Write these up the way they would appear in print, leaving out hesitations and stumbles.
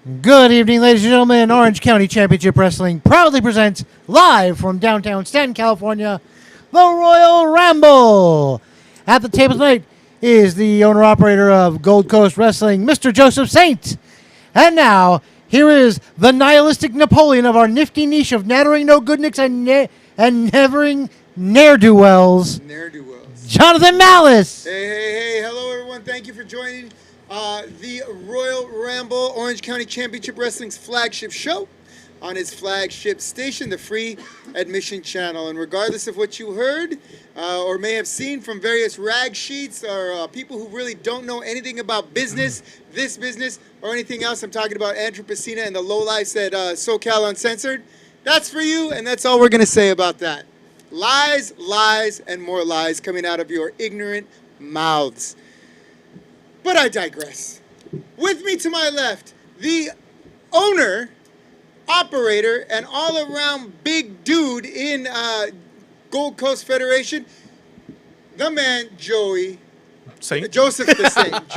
Good evening, ladies and gentlemen. Orange County Championship Wrestling proudly presents live from downtown Stanton, California, the Royal Ramble. At the table tonight is the owner-operator of Gold Coast Wrestling, Mr. Joseph Saint. And now, here is the nihilistic Napoleon of our nifty niche of nattering no-goodnicks and nevering ne'er-do-wells, Jonathan Malice. Hey, hello everyone. Thank you for joining the Royal Ramble, Orange County Championship Wrestling's flagship show on its flagship station, the Free Admission Channel. And regardless of what you heard or may have seen from various rag sheets or people who really don't know anything about business, this business, or anything else, I'm talking about Andrew Pacina and the lowlifes at SoCal Uncensored. That's for you, and that's all we're going to say about that. Lies, lies, and more lies coming out of your ignorant mouths. But I digress. With me to my left, the owner, operator, and all-around big dude in Gold Coast Federation, the man, Joey. Saint? Joseph the Saint.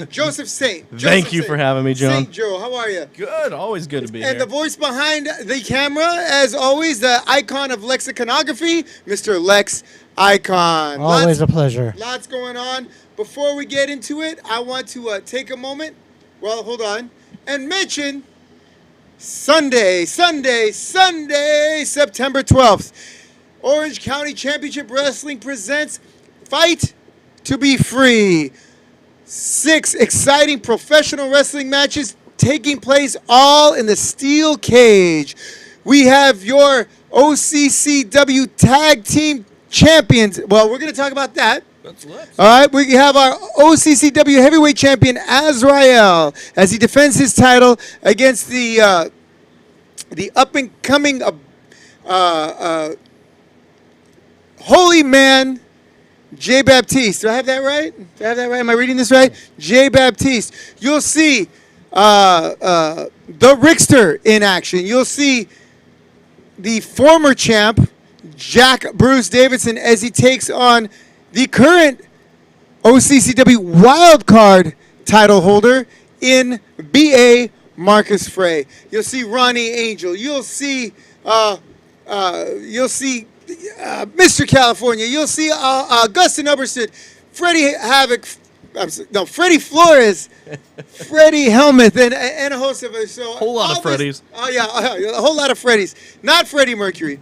Joseph Saint. Thank you for having me, John. Saint Joe, how are you? Good. Always good to be here. And the voice behind the camera, as always, the icon of lexiconography, Mr. Lex Icon. Always a pleasure. Lots going on. Before we get into it, I want to take a moment, hold on, and mention Sunday, September 12th. Orange County Championship Wrestling presents Fight to be Free. 6 exciting professional wrestling matches taking place all in the steel cage. We have your OCCW Tag Team Champions. Well, we're going to talk about that. All right, we have our OCCW Heavyweight Champion Azrael as he defends his title against the up-and-coming holy man, Jay Baptiste. Do I have that right? Am I reading this right? Jay Baptiste. You'll see the Rickster in action. You'll see the former champ, Jack Bruce Davidson, as he takes on the current OCCW wildcard title holder in B.A. Marcus Frey. You'll see Ronnie Angel. You'll see Mr. California. You'll see Augustin Uberstead, Freddie Flores, Freddie Helmuth, and a host of us. So whole lot of Freddies. A whole lot of Freddies. Not Freddie Mercury.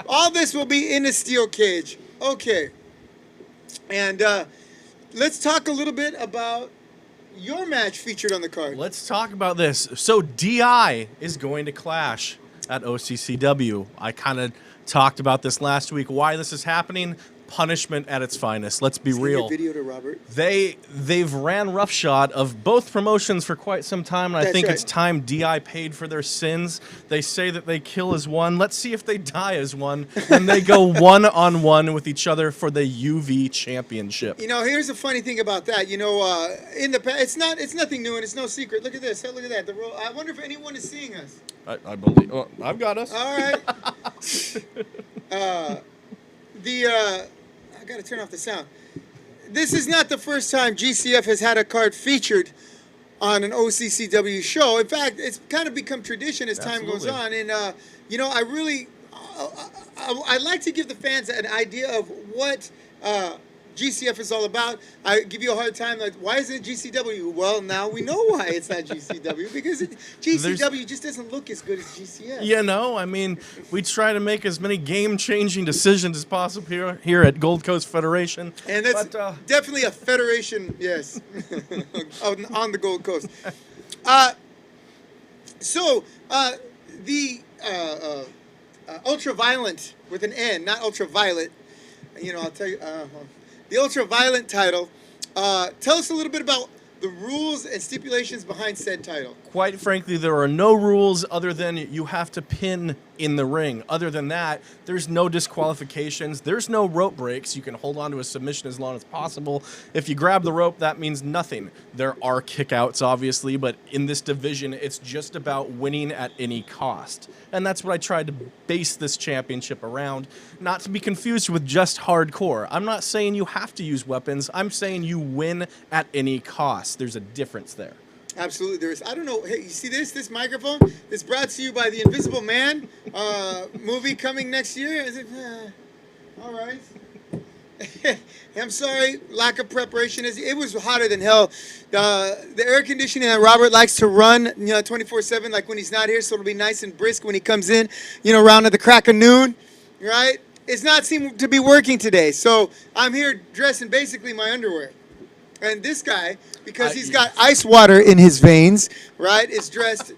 All this will be in the steel cage. Okay. And let's talk a little bit about your match featured on the card. Let's talk about this. So DI is going to clash at OCCW. I kind of talked about this last week, why this is happening. Punishment at its finest. Let's be real. Your video to Robert. They've ran roughshod of both promotions for quite some time, and I think it's time DI paid for their sins. They say that they kill as one. Let's see if they die as one when they go one-on-one with each other for the UV championship. You know, here's the funny thing about that. You know, in the past, it's nothing new and it's no secret. Look at this. Look at that. I wonder if anyone is seeing us. I believe. Well, I've got us. All right. I got to turn off the sound. This is not the first time GCF has had a card featured on an OCCW show. In fact, it's kind of become tradition as time goes on. And, you know, I'd like to give the fans an idea of what GCF is all about. I give you a hard time, like, why isn't it GCW? Well, now we know why it's not GCW, because GCW just doesn't look as good as GCF. You know, I mean, we try to make as many game-changing decisions as possible here at Gold Coast Federation. And it's definitely a federation, yes, on the Gold Coast. The ultra-violent, with an N, not ultraviolet, you know, I'll tell you, the ultra-violent title. Tell us a little bit about the rules and stipulations behind said title. Quite frankly, there are no rules other than you have to pin in the ring. Other than that, there's no disqualifications. There's no rope breaks. You can hold on to a submission as long as possible. If you grab the rope, that means nothing. There are kickouts, obviously, but in this division, it's just about winning at any cost. And that's what I tried to base this championship around, not to be confused with just hardcore. I'm not saying you have to use weapons. I'm saying you win at any cost. There's a difference there. Absolutely, there is. I don't know. Hey, you see this? This microphone is brought to you by the Invisible Man movie coming next year. Is it? All right. I'm sorry, lack of preparation. It was hotter than hell. The air conditioning that Robert likes to run, 24/7, like when he's not here, so it'll be nice and brisk when he comes in, around at the crack of noon, right? It's not seem to be working today, so I'm here dressed in basically my underwear. And this guy, because he's got ice water in his veins, right, is dressed,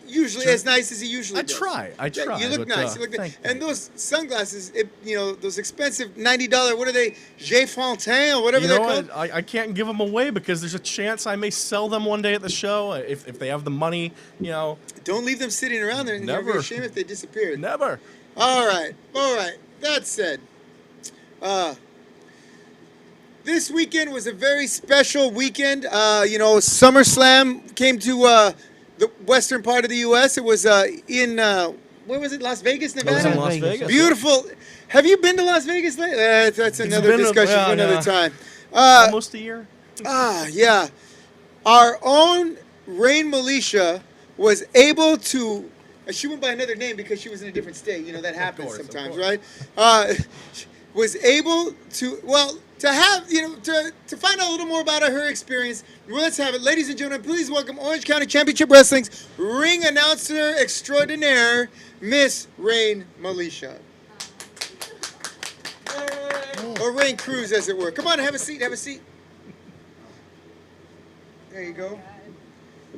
usually as nice as he usually does. I try. You look nice. You look nice. And you. those sunglasses, those expensive $90, what are they, J. Fontaine or whatever they're called? I can't give them away because there's a chance I may sell them one day at the show if they have the money, Don't leave them sitting around there and you'll be ashamed if they disappeared. Never. All right. That said, this weekend was a very special weekend. SummerSlam came to the western part of the U.S. It was in, where was it, Las Vegas, Nevada? It was in Las Vegas. Beautiful. Have you been to Las Vegas lately? That's another discussion for another time. Almost a year. Yeah. Our own Rain Militia was able to, she went by another name because she was in a different state. That happens sometimes, right? Was able to, to have, to find out a little more about her experience. Well, let's have it. Ladies and gentlemen, please welcome Orange County Championship Wrestling's ring announcer extraordinaire, Miss Rain Militia. Or Rain Cruz, as it were. Come on, have a seat, There you go.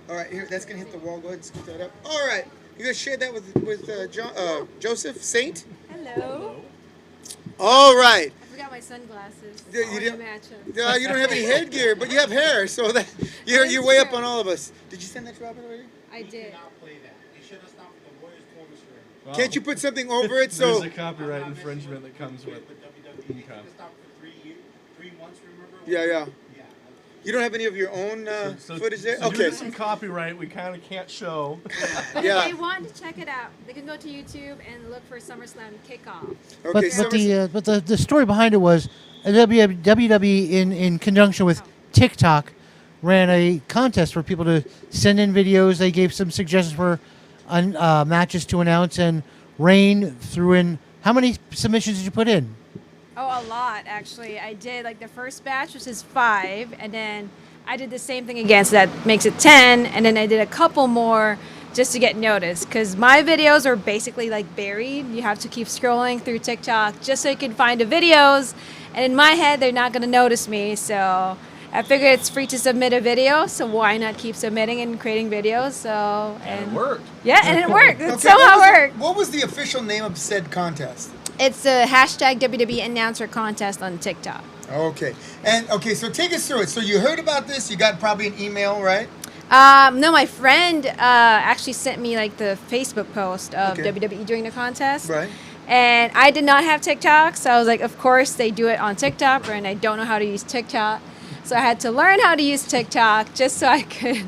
All right, here, that's going to hit the wall. Go ahead and scoot that up. All right. You going to share that with Joseph Saint? Hello. All right. I forgot my sunglasses. You I didn't- match 'em. You don't have any headgear, but you have hair, so that you're way up on all of us. Did you send that to Robert already? I did. Play that. They should have stopped with the Warriors Corner string. Can't you put something over it so? There's a copyright infringement that comes with. With WWE, they should have stopped for 3 months. Remember? Yeah. Yeah. You don't have any of your own footage there? So due Okay. to some copyright, we kind of can't show. But Yeah. if they want to check it out, they can go to YouTube and look for SummerSlam Kickoff. Okay. But the story behind it was WWE in conjunction with TikTok ran a contest for people to send in videos. They gave some suggestions for matches to announce, and Rain threw in. How many submissions did you put in? Oh, a lot, actually. I did, the first batch, which is 5, and then I did the same thing again, so that makes it 10, and then I did a couple more just to get noticed, because my videos are basically, buried. You have to keep scrolling through TikTok just so you can find the videos, and in my head, they're not going to notice me, so I figured it's free to submit a video, so why not keep submitting and creating videos, And it worked. Yeah, and it worked. It Okay, somehow worked. What was the official name of said contest? It's a hashtag WWE announcer contest on TikTok. Okay. So take us through it. So you heard about this. You got probably an email, right? No, my friend actually sent me the Facebook post of Okay. WWE during the contest. Right. And I did not have TikTok, so I was like, of course they do it on TikTok, and I don't know how to use TikTok. So I had to learn how to use TikTok just so I could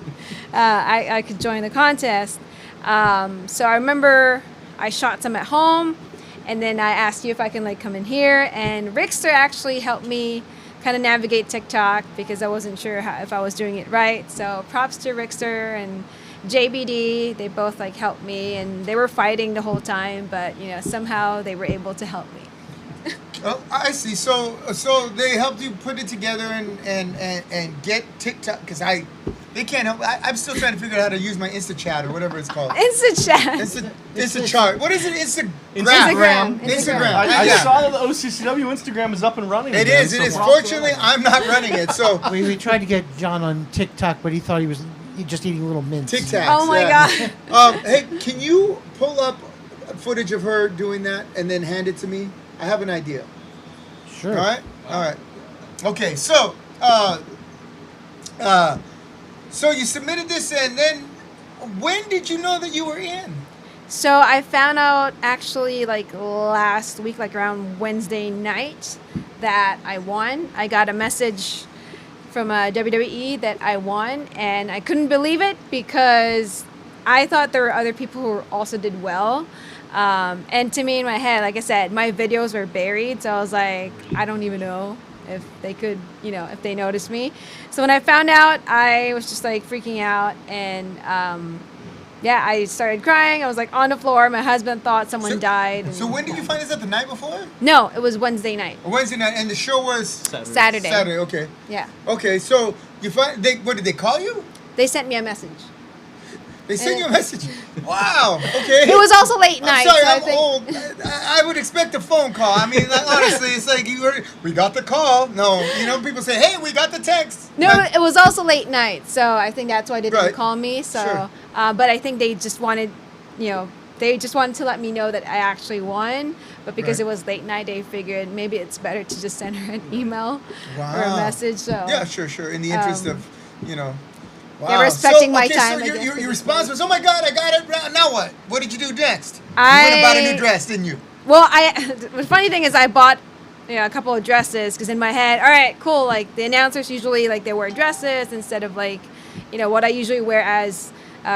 I could join the contest. So I remember I shot some at home. And then I asked you if I can come in here, and Rickster actually helped me kind of navigate TikTok because I wasn't sure if I was doing it right. So props to Rickster and JBD. They both helped me, and they were fighting the whole time, but somehow they were able to help me. Oh, I see. So they helped you put it together and get TikTok because they can't help. I'm still trying to figure out how to use my InstaChat or whatever it's called. Instachat. InstaChart. What is it? Instagram. Instagram. I Yeah. saw that the OCCW Instagram is up and running. It again, is. It so is. props to Fortunately, them. I'm not running it. So We tried to get John on TikTok, but he thought he was just eating little mints. Tic Tacs. Oh my God. Hey, can you pull up footage of her doing that and then hand it to me? I have an idea. Sure. All right. Okay. So, so you submitted this, and then when did you know that you were in? So I found out actually last week, around Wednesday night, that I won. I got a message from WWE that I won, and I couldn't believe it because I thought there were other people who also did well. And to me, in my head, like I said, my videos were buried, so I was like, I don't even know if they could, if they noticed me. So when I found out, I was just like freaking out, and I started crying. I was like on the floor. My husband thought someone died. And So when did you find this out? The night before? No, it was Wednesday night. Or Wednesday night, and the show was Saturday. Saturday. Okay. Yeah. Okay. So what did they call you? They sent me a message. They sent you a message. Wow. Okay. It was also late night. I'm sorry, so I I'm think, old. I would expect a phone call. I mean, like, honestly, it's like we got the call. No, people say, "Hey, we got the text." No, Like, it was also late night, so I think that's why they didn't Right. call me. So, Sure. But I think they just wanted, they just wanted to let me know that I actually won. But because Right. it was late night, they figured maybe it's better to just send her an email or a Wow. message. So Yeah, sure. In the interest of, Wow. Yeah, respecting my so time, I your, guess, your, at your this response was, "Oh my God, I got it." Now what? What did you do next? You I- went and bought a new dress, didn't you? Well, the funny thing is I bought a couple of dresses because in my head, all right, cool. Like the announcers usually they wear dresses instead of what I usually wear as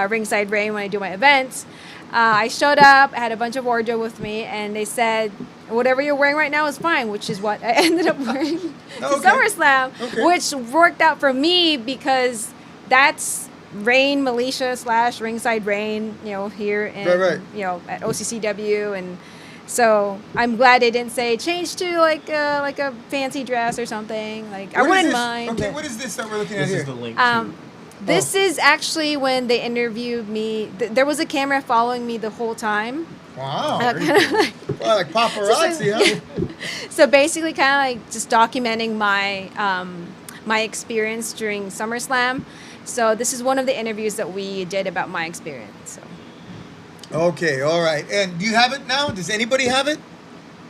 ringside rain when I do my events. I showed up, I had a bunch of wardrobe with me, and they said, whatever you're wearing right now is fine, which is what I ended up wearing to Okay. SummerSlam, Okay. which worked out for me because that's Rain Militia / Ringside Rain, here in, Right. at OCCW. And so I'm glad they didn't say change to like a fancy dress or something. Like I What is wouldn't this? mind. Okay, but- what is this that we're looking at This here? is the link. This is actually when they interviewed me. There was a camera following me the whole time. Wow. Uh, Well, like paparazzi, huh? So basically, kind of like just documenting my my experience during SummerSlam. So this is one of the interviews that we did about my experience. So Okay, all right. And do you have it now? Does anybody have it?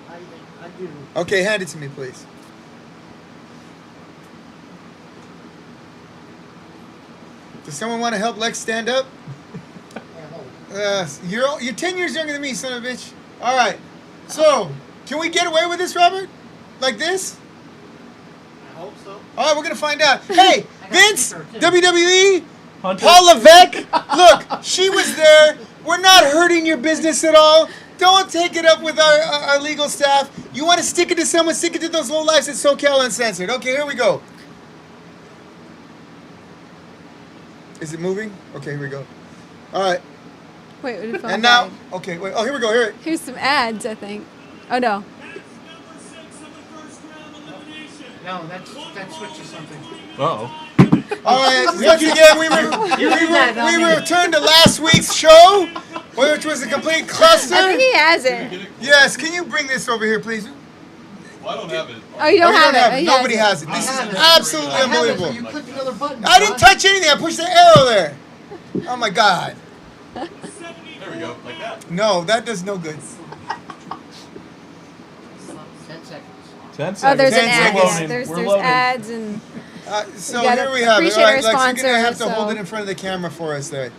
I do. Okay, hand it to me, please. Does someone want to help Lex stand up? You're 10 years younger than me, son of a bitch. All right. So, can we get away with this, Robert? Like this? I hope so. All right, we're gonna find out. Hey, got a Vince, t-shirt, too. WWE, Hunter. Paul Levesque. Look, she was there. We're not hurting your business at all. Don't take it up with our legal staff. You want to stick it to someone, stick it to those low lives at SoCal Uncensored. Okay, here we go. Is it moving? Okay, here we go. All right, wait, what did the phone and now, died? okay, wait. Oh, here we go. Here. Here's some ads, I think. Oh no. No, that switches something. Uh-oh. All right, once again, we returned to last week's show, which was a complete cluster. I think he has it. Yes, can you bring this over here, please? Well, I don't have it. Oh, you Oh, don't you have don't have it. it. He Nobody has has it. I This have is it. absolutely I have it, so unbelievable. you click the other button. I didn't touch anything. I pushed the arrow there. Oh my God. There we go, like that. No, that does no good. 10 seconds. 10 seconds. Oh, there's an 10 ad. seconds. Yeah, there's We're loading. ads and So You gotta here we have it. appreciate All our right, Lex, you're gonna have to sponsors, hold so- it in front of the camera for us there.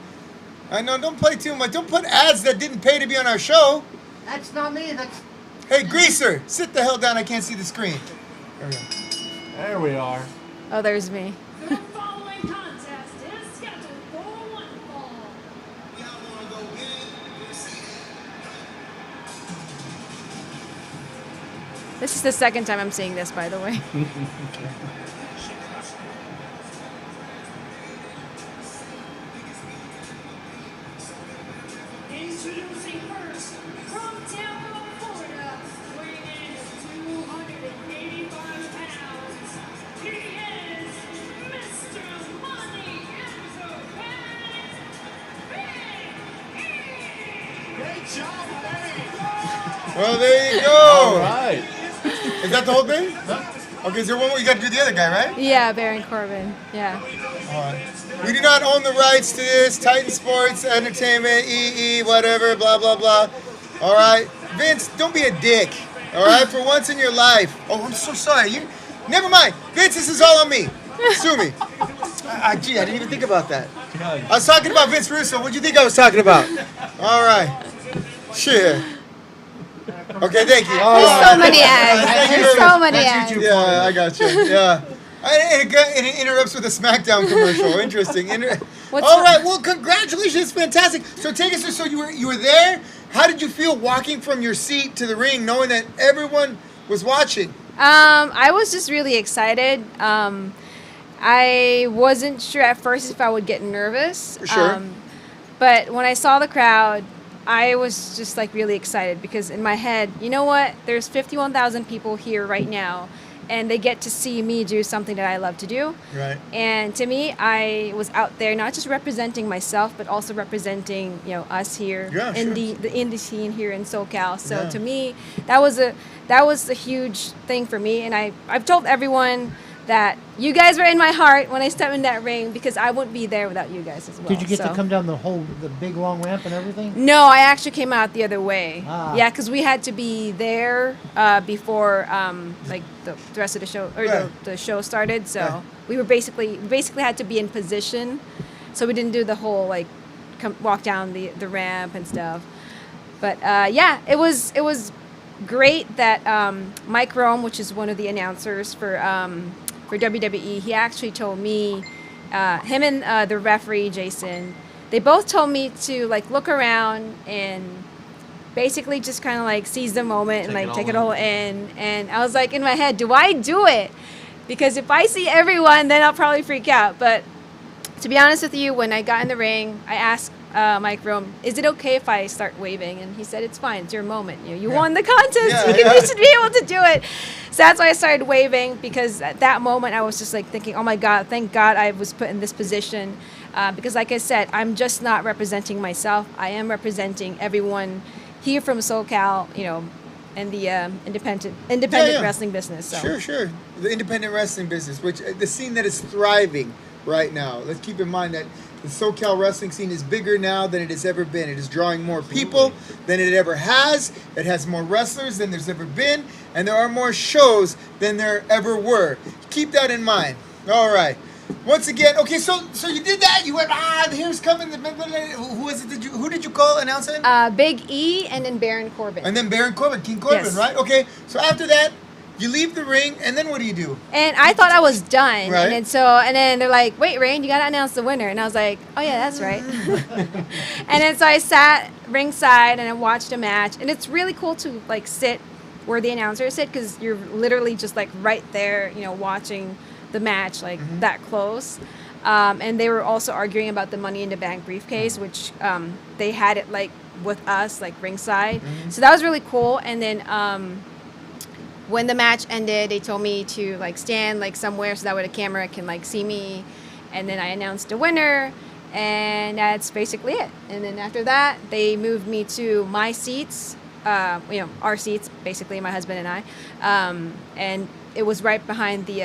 I know. Don't play too much. Don't put ads that didn't pay to be on our show. That's not me. That's Hey, Greaser, sit the hell down. I can't see the screen. There we go. There we are. oh, there's me. The following contest is scheduled for one fall. This is the second time I'm seeing this, by the way. Introducing first, from Tampa, Florida, weighing in at 285 pounds, he is Mr. Money Enzo Well, there you go. All right. Is that the whole thing? Okay, is there one more? You got to do the other guy, right? Yeah, Baron Corbin. Yeah. All right. We do not own the rights to this. Titan Sports Entertainment, EE, whatever, blah, blah, blah. All right. Vince, don't be a dick. All right, for once in your life. Oh, I'm so sorry. Never mind. Vince, this is all on me. Sue me. Gee, I didn't even think about that. God. I was talking about Vince Russo. What'd you think I was talking about? All right. Shit. Okay, thank you. All There's right. so many ads. Thank you There's very so much. many ads. Yeah, I got you. Yeah. And it interrupts with a SmackDown commercial. Interesting. What's All the- right. Well, congratulations. It's fantastic. So take us through. So you were there. How did you feel walking from your seat to the ring, knowing that everyone was watching? I was just really excited. I wasn't sure at first if I would get nervous. Sure. But when I saw the crowd, I was just like really excited because in my head, you know what? There's 51,000 people here right now, and they get to see me do something that I love to do. Right. And to me, I was out there not just representing myself, but also representing us here Yeah, in sure. the indie scene here in SoCal. So Yeah. to me, that was a huge thing for me. And I've told everyone that you guys were in my heart when I stepped in that ring because I wouldn't be there without you guys as well. Did you get to So- come down the big long ramp and everything? No, I actually came out the other way. Ah. Yeah, because we had to be there before like the rest of the show or Right. the show started. So Right. we were basically had to be in position. So we didn't do the whole like walk down the ramp and stuff. But yeah, it was great that Mike Rome, which is one of the announcers for WWE, he actually told me, him and the referee Jason, they both told me to like look around and basically just kind of like seize the moment and like take it all in. And I was like in my head, do I do it? Because if I see everyone, then I'll probably freak out. But to be honest with you, when I got in the ring, I asked Mike Rome, is it okay if I start waving? And he said, it's fine. It's your moment. You won the contest. Yeah, You should be able to do it. So that's why I started waving, because at that moment I was just like thinking, oh my God, thank God I was put in this position. Because like I said, I'm just not representing myself. I am representing everyone here from SoCal, and the independent Yeah. wrestling business. So. Sure. The independent wrestling business, which the scene that is thriving right now. Let's keep in mind that the SoCal wrestling scene is bigger now than it has ever been. It is drawing more people than it ever has. It has more wrestlers than there's ever been, and there are more shows than there ever were. Keep that in mind. All right. Once again, okay, so you did that. You went, here's coming. Who was it? Who did you call announcing? Big E and then Baron Corbin. And then Baron Corbin, King Corbin, Yes. right? Okay, so after that, you leave the ring, and then what do you do? And I thought I was done. Right. And then they're like, wait, Rain, you got to announce the winner. And I was like, oh, yeah, that's right. And then so I sat ringside and I watched a match. And it's really cool to, like, sit where the announcers sit because you're literally just, like, right there, watching the match, like, that close. And they were also arguing about the Money in the Bank briefcase, which they had it, like, with us, like, ringside. So that was really cool. And then when the match ended, they told me to like stand like somewhere so that way the camera can like see me, and then I announced the winner, and that's basically it. And then after that, they moved me to my seats, our seats, basically my husband and I, and it was right behind the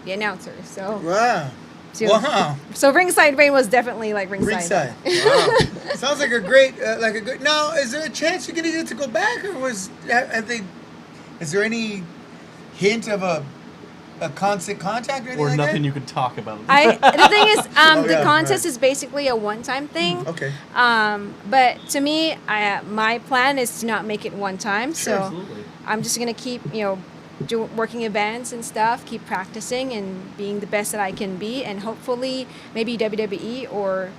announcer. So Wow. so, Wow. so ringside Rain was definitely like ringside. Ringside. Wow. Sounds like a great, good. Now, is there a chance you're gonna get to go back, or is there any hint of a constant contact or anything Or like nothing that? you could talk about. The thing is, the yeah, contest right. is basically a one-time thing. Okay. But to me, my plan is to not make it one time. So Absolutely. I'm just gonna keep, working events and stuff, keep practicing and being the best that I can be, and hopefully maybe WWE or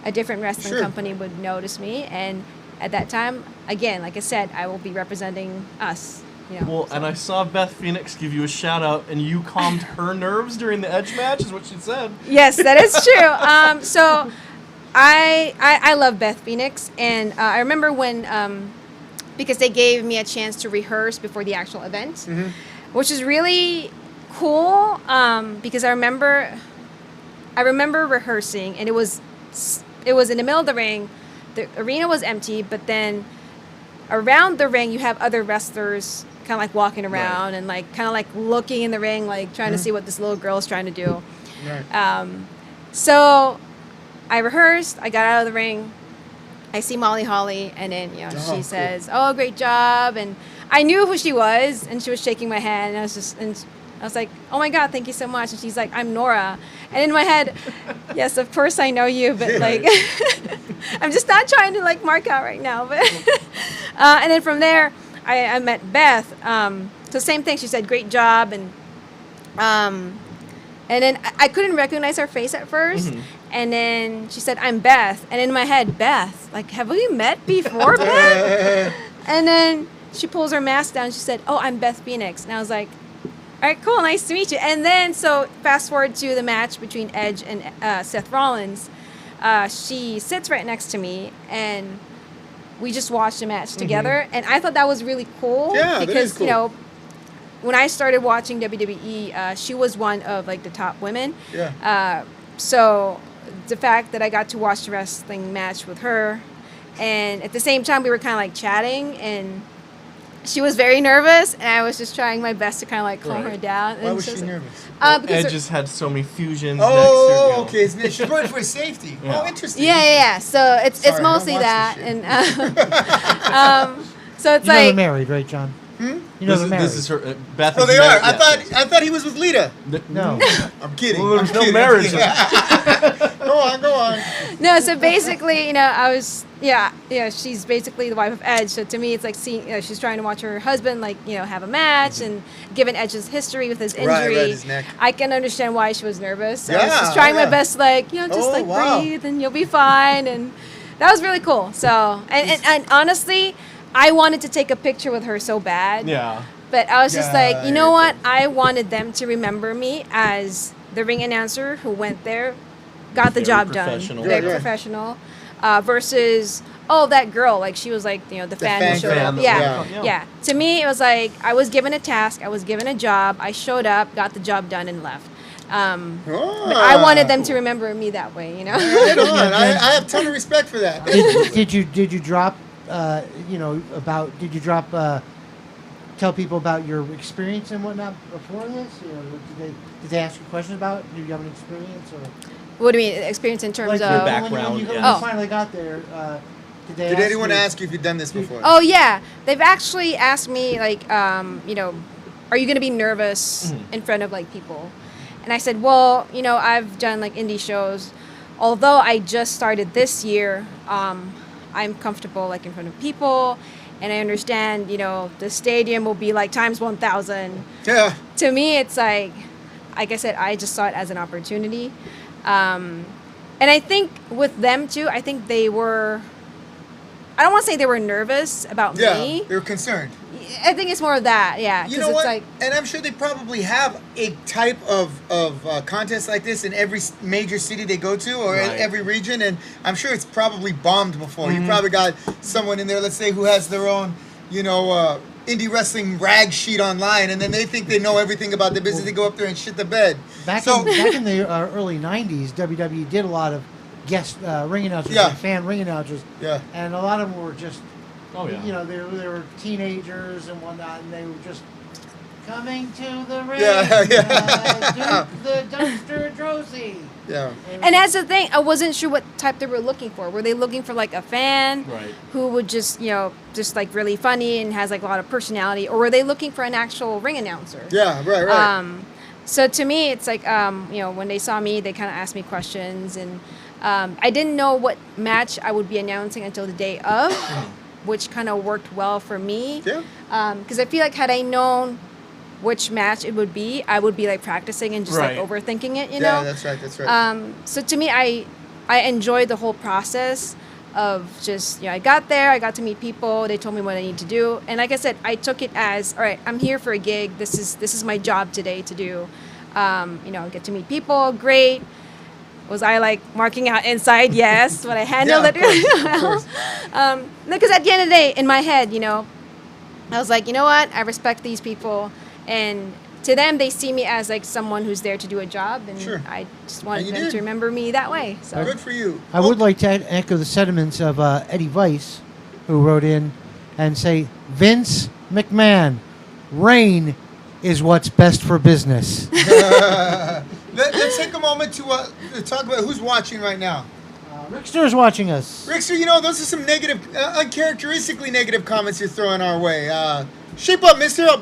a different wrestling Sure. company would notice me. And at that time, again, like I said, I will be representing us. Well, and I saw Beth Phoenix give you a shout out, and you calmed her nerves during the Edge match, is what she said. Yes, that is true. So I love Beth Phoenix, and I remember when because they gave me a chance to rehearse before the actual event, which is really cool. Because I remember rehearsing, and it was in the middle of the ring. The arena was empty, but then around the ring you have other wrestlers kind of like walking around and like kind of like looking in the ring, like trying to see what this little girl is trying to do. Right. So I rehearsed, I got out of the ring, I see Molly Holly, and then Oh, cool. she says, oh, great job, and I knew who she was, and she was shaking my hand, and I was like, oh my God, thank you so much. And she's like, I'm Nora. And in my head, yes, of course I know you, but like, I'm just not trying to like mark out right now. But and then from there, I met Beth. So same thing. She said, great job. And then I couldn't recognize her face at first. And then she said, I'm Beth. And in my head, Beth, like, have we met before, Beth? And then she pulls her mask down. She said, oh, I'm Beth Phoenix. And I was like, all right, cool, nice to meet you. And then, so fast forward to the match between Edge and Seth Rollins. She sits right next to me, and we just watched the match together. And I thought that was really cool. Yeah, that because, is cool. you know, when I started watching WWE, she was one of like the top women. Yeah. So the fact that I got to watch the wrestling match with her, and at the same time we were kind of like chatting, and she was very nervous, and I was just trying my best to kind of like calm her down. Why And was she she was like- nervous? Because Edge her- just had so many fusions. Oh, next to, you know. okay. She's running for his safety. Yeah. Oh, interesting. yeah. So it's Sorry, I don't mostly watch that, this shit. and so it's You know they're like married, right, John? You know This they're is, married. this is her. Beth. Oh, is they married- are. yeah. I thought he was with Lita. No. I'm kidding. Well, there's I'm no kidding, marriage. I'm kidding. Go on. no. So basically, you know, I was she's basically the wife of Edge. So to me, it's like seeing she's trying to watch her husband like have a match, and given Edge's history with his injury, right, his neck. I can understand why she was nervous. I was Yeah, just trying my yeah. best, like just Oh, like wow. breathe, and you'll be fine. And that was really cool. So and honestly, I wanted to take a picture with her so bad. Yeah. But I was just Yeah, like, you know what? I wanted them to remember me as the ring announcer who went there, got the Very job done, professional. very Yeah, yeah. professional, versus that girl, like she was like the fan fan who showed fan up. that Yeah. would come, Yeah. To me, it was like I was given a task, I was given a job, I showed up, got the job done, and left. But I wanted them to remember me that way, Right on. I have a ton of respect for that. Did you drop tell people about your experience and whatnot before this? Did they ask you questions about? Do you have an experience or What do you mean, experience in terms like of? Your when background, you yeah. finally got there? Did anyone ask you if you've done this before? Oh yeah, they've actually asked me like, are you going to be nervous in front of like people? And I said, well, I've done like indie shows. Although I just started this year, I'm comfortable like in front of people, and I understand, the stadium will be like times 1,000. Yeah. To me, it's like I said, I just saw it as an opportunity. And I think with them too, I think they were. I don't want to say they were nervous about Yeah. me. They were concerned. I think it's more of that, yeah. You 'cause know it's what? like, And I'm sure they probably have a type of contest like this in every major city they go to, or in Right. every region. And I'm sure it's probably bombed before. You probably got someone in there, let's say, who has their own, indie wrestling rag sheet online, and then they think they know everything about the business. They go up there and shit the bed. back in the early '90s? WWE did a lot of guest ring announcers, Yeah. like fan ring announcers, Yeah. and a lot of them were just Oh yeah. they were teenagers and whatnot, and they were just coming to the ring. Yeah. Duke the Dumpster Drosy. Yeah. and that's the thing. I wasn't sure what type they were looking for. Were they looking for like a fan Right. who would just, just like really funny and has like a lot of personality, or were they looking for an actual ring announcer? Yeah, right. So to me, it's like, when they saw me, they kind of asked me questions, and I didn't know what match I would be announcing until the day of, which kind of worked well for me. Yeah. Because I feel like had I known which match it would be, I would be like practicing and just Right. like overthinking it, Yeah, know? that's right. So to me, I enjoyed the whole process of just, I got there, I got to meet people, they told me what I need to do. And like I said, I took it as, all right, I'm here for a gig. This is my job today to do. Get to meet people, great. Was I like marking out inside? Yes, but I handled Yeah, it of course, really of well. course. Because at the end of the day, in my head, I was like, you know what? I respect these people, and to them, they see me as like someone who's there to do a job, and Sure. I just wanted And you them did. to remember me that way. So Good for you. I would like to echo the sentiments of Eddie Weiss, who wrote in and say, Vince McMahon, rain is what's best for business. Let's take a moment to talk about who's watching right now. Rickster is watching us. Rickster, those are some negative, uncharacteristically negative comments you're throwing our way. Shape up, mister. All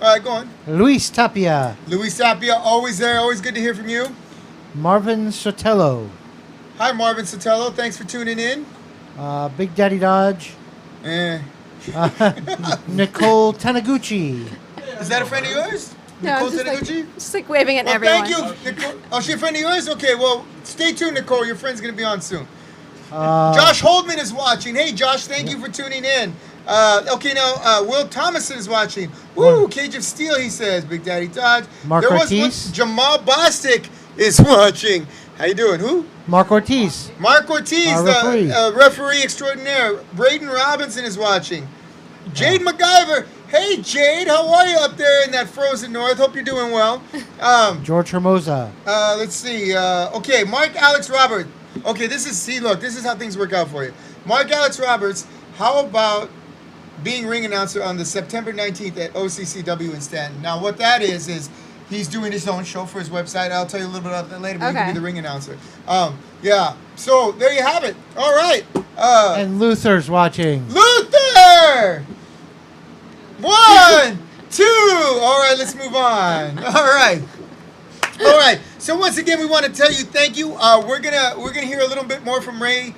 right, go on. Luis Tapia, Luis Tapia, always there. Always good to hear from you. Marvin Sotelo, Hi, Marvin Sotelo. Thanks for tuning in. Big Daddy Dodge, Eh. Nicole Taniguchi, Is that a friend of yours? no, Nicole just like, Taniguchi? just like waving at Well, everyone. thank you, Nicole. Oh, she a friend of yours? Okay, well, stay tuned, Nicole. Your friend's going to be on soon. Josh Holdman is watching. Hey, Josh, thank you for tuning in. Okay, now Will Thomason is watching. Woo, Cage of Steel, he says. Big Daddy Dodge. Mark there was Ortiz. one, Jamal Bostic is watching. How you doing? Who? Mark Ortiz. Mark Ortiz, Our the referee extraordinaire. Braden Robinson is watching. Jade MacGyver. Hey, Jade, how are you up there in that frozen north? Hope you're doing well. George Hermosa. Let's see. Okay, Mark Alex Roberts. Okay, this is how things work out for you. Mark Alex Roberts, how about being ring announcer on the September 19th at OCCW in Stanton? Now, what that is he's doing his own show for his website. I'll tell you a little bit about that later, but he can be the ring announcer. Yeah, so there you have it. All right. And Luther's watching. Luther! 1, 2. All right, let's move on. All right. So once again, we want to tell you thank you. We're gonna hear a little bit more from Rain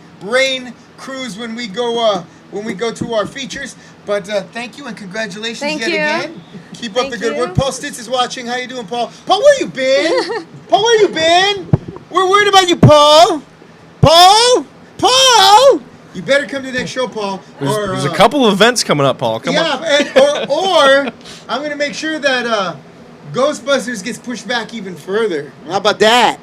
Cruz when we go to our features. But thank you and congratulations Thank yet you. again. Keep up Thank the good you. work. Paul Stitz is watching. How you doing, Paul? Paul, where you been? Paul, where you been? We're worried about you, Paul. Paul. You better come to the next show, Paul. There's a couple of events coming up, Paul. Come on. Or I'm gonna make sure that Ghostbusters gets pushed back even further. How about that?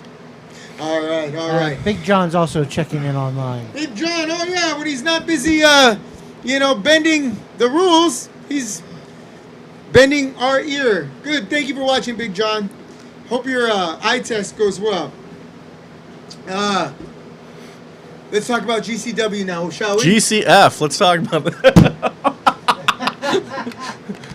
All right. Big John's also checking in online. Big John, oh yeah, when he's not busy, bending the rules, he's bending our ear. Good, thank you for watching, Big John. Hope your eye test goes well. Let's talk about GCW now, shall we? GCF. Let's talk about that.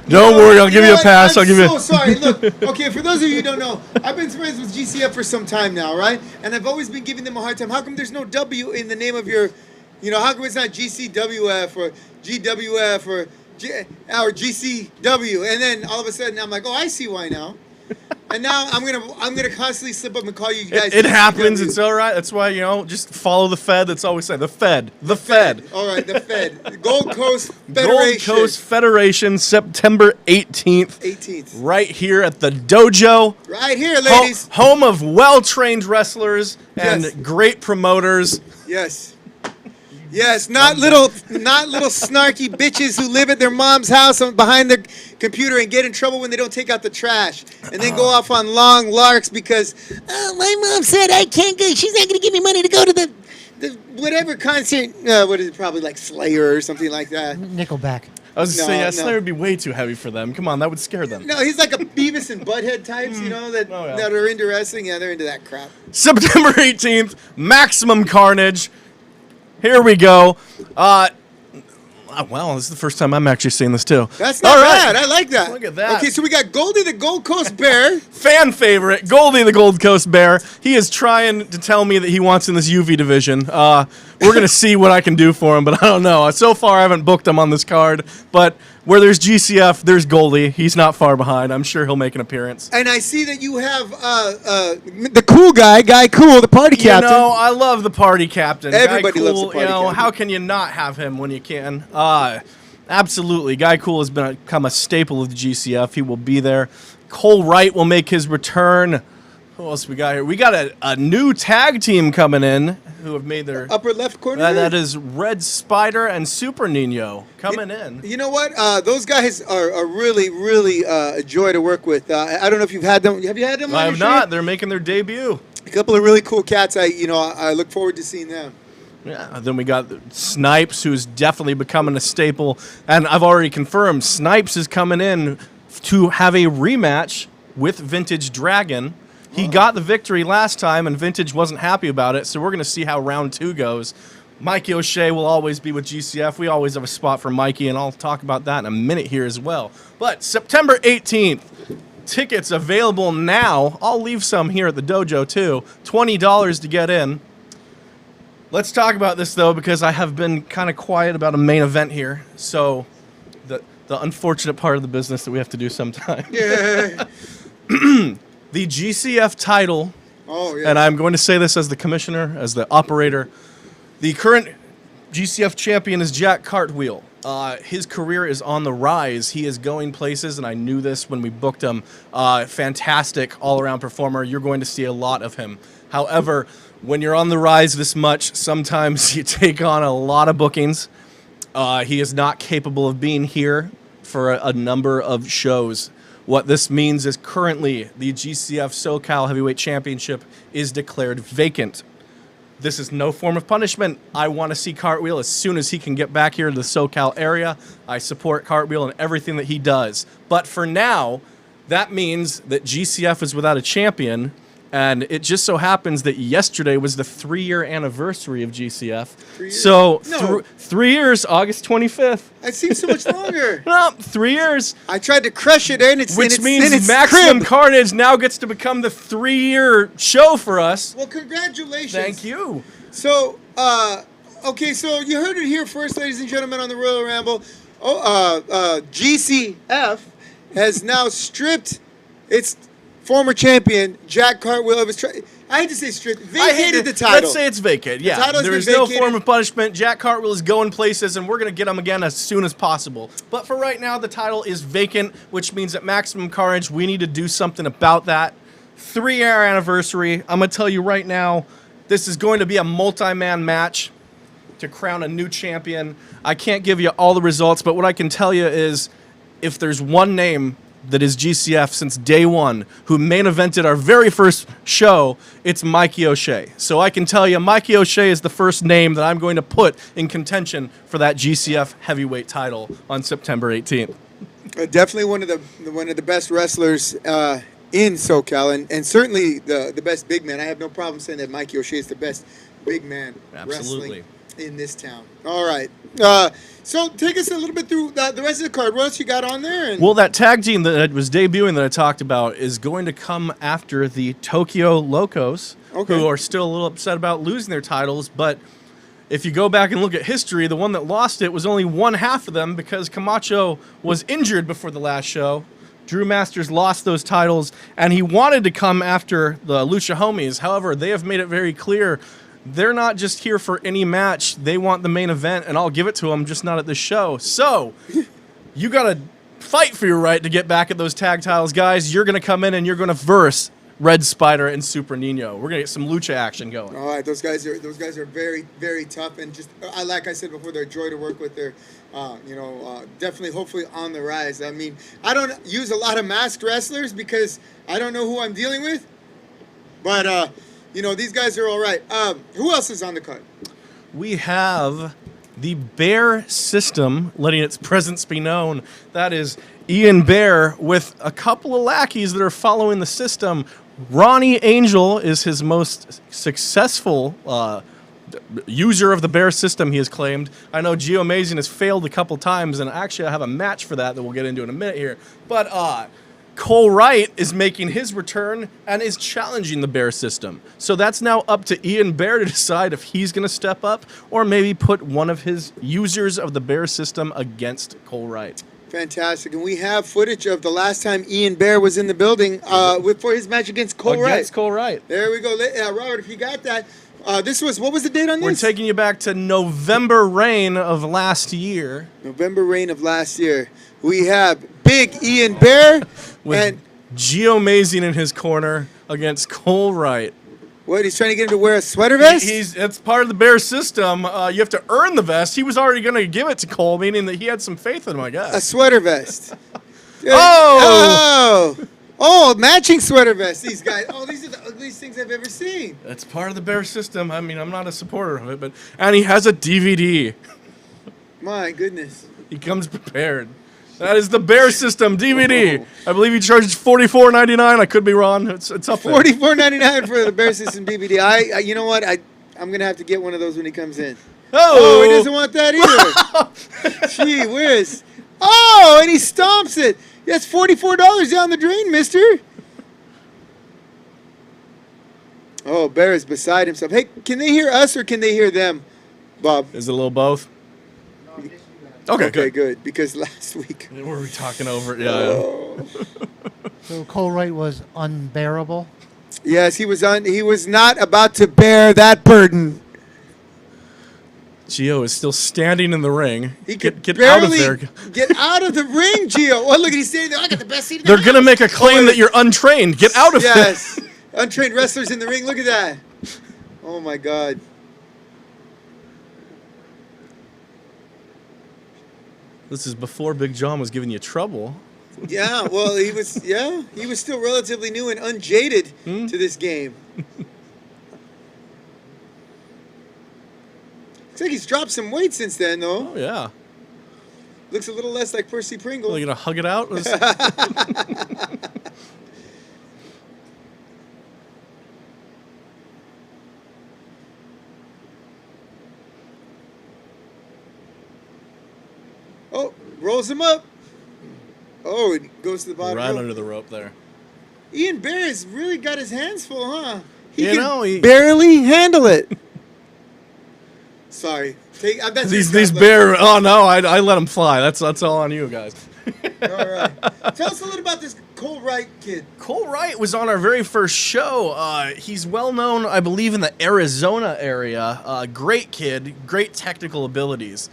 Don't worry, I'll give you a pass. I'm so sorry. Look, okay, for those of you who don't know, I've been friends with GCF for some time now, right? And I've always been giving them a hard time. How come there's no W in the name of your, how come it's not GCWF or GWF or GCW? And then all of a sudden I'm like, oh, I see why now. And now I'm gonna constantly slip up and call you guys. It happens. It's all right. That's why just follow the Fed. That's all we say. The Fed. The Fed. All right, the Fed. The Gold Coast Federation. Gold Coast Federation, September 18th. 18th. Right here at the dojo. Right here, ladies. Home of well-trained wrestlers and Yes. great promoters. Yes, not little snarky bitches who live at their mom's house behind their computer and get in trouble when they don't take out the trash, and then go off on long larks because my mom said I can't go. She's not going to give me money to go to the whatever concert. What is it? Probably like Slayer or something like that. Nickelback. I was No, saying, no. Slayer would be way too heavy for them. Come on, that would scare them. No, he's like a Beavis and Butthead types, that are into wrestling. Yeah, they're into that crap. September 18th, Maximum Carnage. Here we go. Wow, this is the first time I'm actually seeing this too. That's not All bad. right. I like that. Look at that. Okay, so we got Goldie the Gold Coast Bear. Fan favorite, Goldie the Gold Coast Bear. He is trying to tell me that he wants in this UV division. We're going to see what I can do for him, but I don't know. So far, I haven't booked him on this card, but where there's GCF, there's Goldie. He's not far behind. I'm sure he'll make an appearance. And I see that you have the cool guy Cool, the party captain. I love the party captain. Everybody Guy loves the Cool, party captain. How can you not have him when you can? Absolutely. Guy Cool has become a staple of the GCF. He will be there. Cole Wright will make his return. Who else we got here? We got a new tag team coming in who have made their Upper left corner. that is Red Spider and Super Nino coming in. You know what? Those guys are really, really a joy to work with. I don't know if you've had them. Have you had them? I on have your show? not. They're making their debut. A couple of really cool cats. I look forward to seeing them. Yeah, then we got Snipes, who's definitely becoming a staple. And I've already confirmed Snipes is coming in to have a rematch with Vintage Dragon. He got the victory last time, and Vintage wasn't happy about it, so we're going to see how round 2 goes. Mikey O'Shea will always be with GCF. We always have a spot for Mikey, and I'll talk about that in a minute here as well. But September 18th, tickets available now. I'll leave some here at the dojo, too. $20 to get in. Let's talk about this, though, because I have been kind of quiet about a main event here. So, the unfortunate part of the business that we have to do sometime. Yeah. The GCF title, Oh yeah. and I'm going to say this as the commissioner, as the operator. The current GCF champion is Jack Cartwheel. His career is on the rise. He is going places, and I knew this when we booked him. Fantastic all-around performer. You're going to see a lot of him. However, when you're on the rise this much, sometimes you take on a lot of bookings. He is not capable of being here for a number of shows. What this means is currently the GCF SoCal Heavyweight Championship is declared vacant. This is no form of punishment. I want to see Cartwheel as soon as he can get back here to the SoCal area. I support Cartwheel and everything that he does. But for now, that means that GCF is without a champion. And it just so happens that yesterday was the 3-year anniversary of GCF. 3 years? So No. 3 years, August 25th. It seems so much longer. Well, 3 years. I tried to crush it, and it's Which in its, means in its Maximum crib. Carnage now gets to become the 3-year show for us. Well, congratulations. Thank you. So, okay, so you heard it here first, ladies and gentlemen, on the Royal Ramble. GCF has now stripped its former champion, Jack Cartwheel, of his I hate to say stripped, vacated the title. Let's say it's vacant. Yeah, title's been there's no vacated. form of punishment. Jack Cartwheel is going places, and we're going to get him again as soon as possible. But for right now, the title is vacant, which means at Maximum Carnage, we need to do something about that. 3-year anniversary. I'm going to tell you right now, this is going to be a multi-man match to crown a new champion. I can't give you all the results, but what I can tell you is if there's one name that is GCF since day one, who main evented our very first show, it's Mikey O'Shea. So I can tell you, Mikey O'Shea is the first name that I'm going to put in contention for that GCF heavyweight title on September 18th. Definitely one of the best wrestlers in SoCal, and certainly the best big man. I have no problem saying that Mikey O'Shea is the best big man Absolutely. wrestling in this town. All right. So take us a little bit through the rest of the card. What else you got on there? Well, that tag team that was debuting that I talked about is going to come after the Tokyo Locos, Okay. who are still a little upset about losing their titles. But if you go back and look at history, the one that lost it was only one half of them because Camacho was injured before the last show. Drew Masters lost those titles, and he wanted to come after the Lucha Homies. However, they have made it very clear they're not just here for any match. They want the main event, and I'll give it to them, just not at this show. So, you got to fight for your right to get back at those tag titles, guys. You're going to come in and you're going to verse Red Spider and Super Nino. We're going to get some lucha action going. All right, those guys are very, very tough, and just like I said before, they're a joy to work with. They're definitely, hopefully, on the rise. I mean, I don't use a lot of masked wrestlers because I don't know who I'm dealing with, but these guys are all right. Who else is on the card? We have the Bear System letting its presence be known. That is Ian Bear with a couple of lackeys that are following the system. Ronnie Angel is his most successful user of the Bear System, he has claimed. I know Gio Amazing has failed a couple times, and actually I have a match for that we'll get into in a minute here. But Cole Wright is making his return and is challenging the Bear System. So that's now up to Ian Bear to decide if he's going to step up or maybe put one of his users of the Bear System against Cole Wright. Fantastic. And we have footage of the last time Ian Bear was in the building for his match against Cole Wright. Against Cole Wright. There we go. Robert, if you got that. What was the date on We're this? taking you back to November rain of last year. November rain of last year. We have Big Ian Bear With and Gio Amazing in his corner against Cole Wright. what? He's trying to get him to wear a sweater vest? It's part of the Bear System. You have to earn the vest. He was already going to give it to Cole, meaning that he had some faith in him, I A guess. sweater vest. Oh! Oh, matching sweater vest. These guys. Oh, these are the ugliest things I've ever seen. That's part of the Bear System. I mean, I'm not a supporter of it, and he has a DVD. My goodness. He comes prepared. That is the Bear System DVD. I believe he charges $44.99. I could be wrong. It's up there. $44.99 for the Bear System DVD. I you know what? I'm gonna have to get one of those when he comes in. Oh, Oh, he doesn't want that either. Gee whiz. Oh, and he stomps it. That's $44 down the drain, mister. Oh, Bear is beside himself. Hey, can they hear us or can they hear them, Bob? Is it a little both? Okay, Good. Because last week. Were we talking over it? Yeah. So Cole Wright was unbearable. Yes, he was not about to bear that burden. Gio is still standing in the ring. He could get out of barely there. get out of the ring, Gio. Oh, look, he's standing there. I got the best seat in the They're house. going to make a claim that you're untrained. Get out of there. Yes. Untrained wrestlers in the ring. Look at that. Oh, my God. This is before Big John was giving you trouble. Yeah, well, he was still relatively new and unjaded to this game. Looks like he's dropped some weight since then, though. Oh, yeah. Looks a little less like Percy Pringle. Are you going to hug it out? Oh, rolls him up. Oh, it goes to the bottom Right rope. under the rope there. Ian Bear has really got his hands full, huh? You can know, he- barely handle it. Sorry. That's These just bear. Oh no, I let them fly. That's all on you guys. All right. Tell us a little about this Cole Wright kid. Cole Wright was on our very first show. He's well known, I believe, in the Arizona area. Great kid, great technical abilities.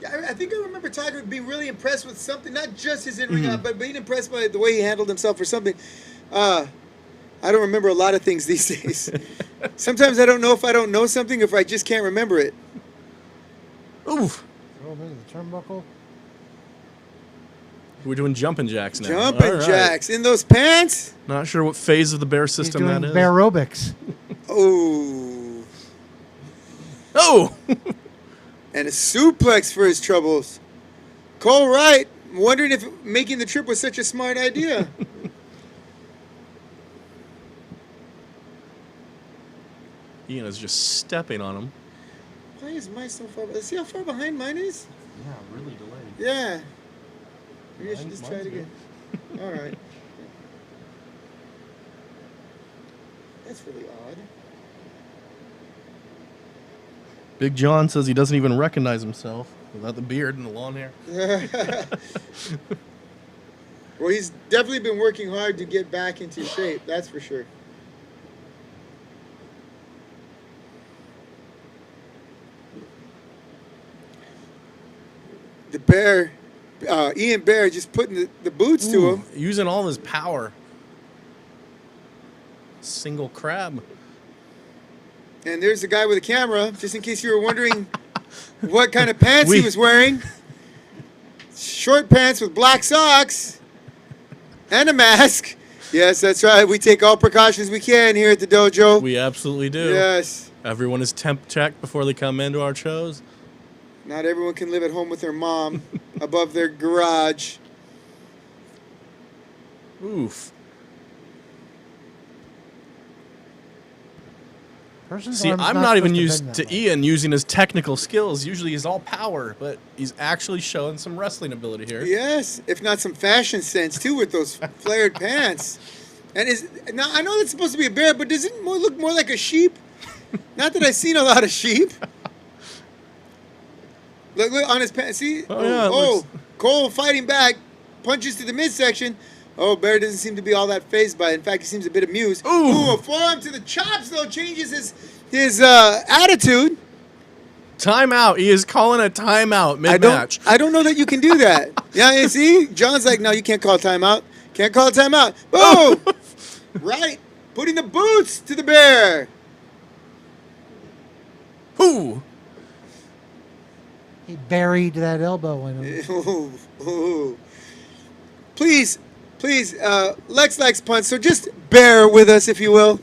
Yeah, I think I remember Tiger being really impressed with something, not just his in-ring, but being impressed by the way he handled himself or something. I don't remember a lot of things these days. Sometimes I don't know if I don't know something, if I just can't remember it. Oof. Throw him into the turnbuckle. We're doing jumping jacks now. Jumping All right. jacks in those pants. Not sure what phase of the bear He's system doing that is. bear aerobics. Oh. Oh! And a suplex for his troubles. Cole Wright, wondering if making the trip was such a smart idea. Ian is just stepping on him. Why is mine so far? Let's see how far behind mine is. Yeah, really delayed. Yeah. Maybe I should Mine- just try it mine's again. All right. That's really odd. Big John says he doesn't even recognize himself without the beard and the long hair. Well, he's definitely been working hard to get back into shape, that's for sure. The bear, Ian Bear, just putting the boots to him. Using all his power. Single crab. And there's the guy with the camera, just in case you were wondering what kind of pants he was wearing. Short pants with black socks and a mask. Yes, that's right. We take all precautions we can here at the dojo. We absolutely do. Yes. Everyone is temp checked before they come into our shows. Not everyone can live at home with their mom above their garage. Oof. Person's See, arm's I'm not even supposed used bend to that way. Ian using his technical skills. Usually he's all power, but he's actually showing some wrestling ability here. Yes, if not some fashion sense too with those flared pants. And now I know that's supposed to be a bear, but does it look more like a sheep? Not that I've seen a lot of sheep. Look on his pants. See? Oh, yeah, it Oh, looks- Cole fighting back, punches to the midsection. Oh, Bear doesn't seem to be all that phased by it. In fact, he seems a bit amused. Ooh. A forearm to the chops though changes his attitude. Timeout. He is calling a timeout mid-match. I don't know that you can do that. Yeah, you see? John's like, no, you can't call timeout. Can't call timeout. Boom! Right. Putting the boots to the Bear. Ooh. He buried that elbow in him. Ooh, ooh. Please, Lex likes punch, so just bear with us, if you will.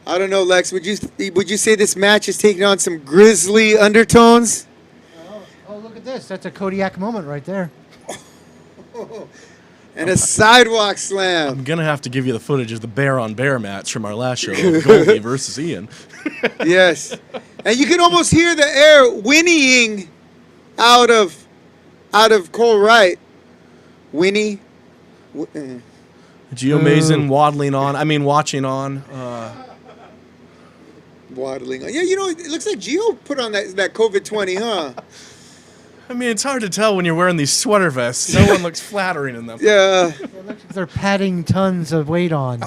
I don't know, Lex. Would you say this match is taking on some grisly undertones? Oh, look at this. That's a Kodiak moment right there. And a sidewalk slam. I'm going to have to give you the footage of the bear-on-bear match from our last show of Goldie versus Ian. Yes. And you can almost hear the air whinnying out of Cole Wright. Whinny. Gio Mason watching on. Waddling. Yeah, it looks like Gio put on that COVID-20, huh? I mean, it's hard to tell when you're wearing these sweater vests. No one looks flattering in them. Yeah. It looks like they're padding tons of weight on.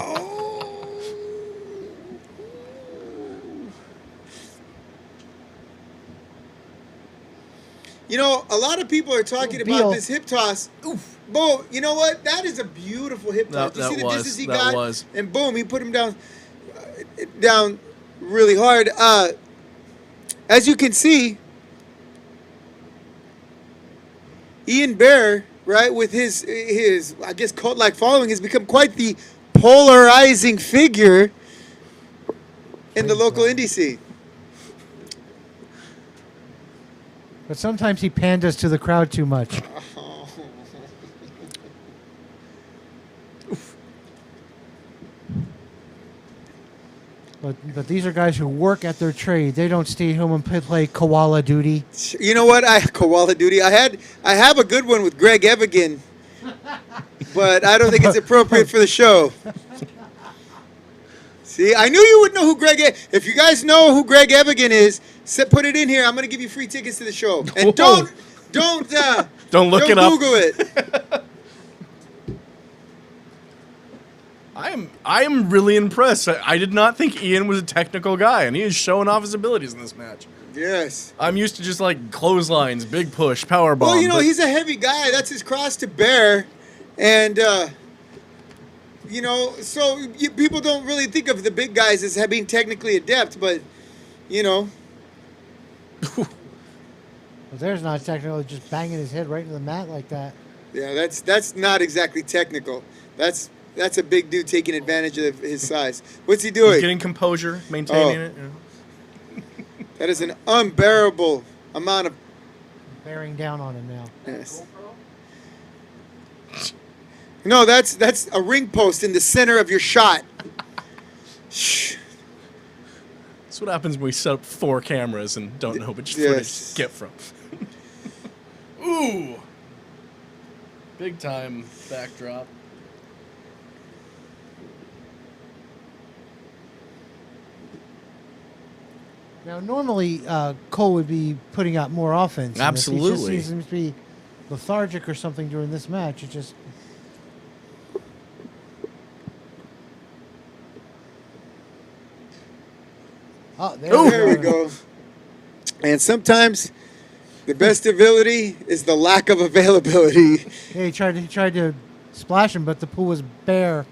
A lot of people are talking Beal. about this hip toss. Oof. Boom. You know what? That is a beautiful hip toss. You see the distance he got? Was. And boom, he put him down really hard. as you can see, Ian Bear, right, with his I guess cult-like following, has become quite the polarizing figure in the local indie scene. But sometimes he panders to the crowd too much. But these are guys who work at their trade. They don't stay home and play koala duty. You know what? Koala duty. I have a good one with Greg Evigan, but I don't think it's appropriate for the show. See, I knew you would know who Greg. If you guys know who Greg Evigan is, put it in here. I'm going to give you free tickets to the show. And don't look it it up. Google it. I am really impressed. I did not think Ian was a technical guy, and he is showing off his abilities in this match. Yes. I'm used to just like clotheslines, big push, power bomb. Well, you know, he's a heavy guy. That's his cross to bear. And, you know, so people don't really think of the big guys as being technically adept, but, you know. Well, there's not technical, just banging his head right into the mat like that. Yeah, that's not exactly technical. That's a big dude taking advantage of his size. What's he doing? He's getting composure, maintaining it. Yeah. That is an unbearable amount of... Bearing down on him now. Yes. No, that's a ring post in the center of your shot. Shh. That's what happens when we set up 4 cameras and don't know which Yes. footage to get from. Ooh. Big time backdrop. Now, normally, Cole would be putting out more offense. in this. Absolutely. He seems to be lethargic or something during this match. It just... Oh, There we go. And sometimes the best ability is the lack of availability. Yeah, he tried to splash him, but the pool was bare.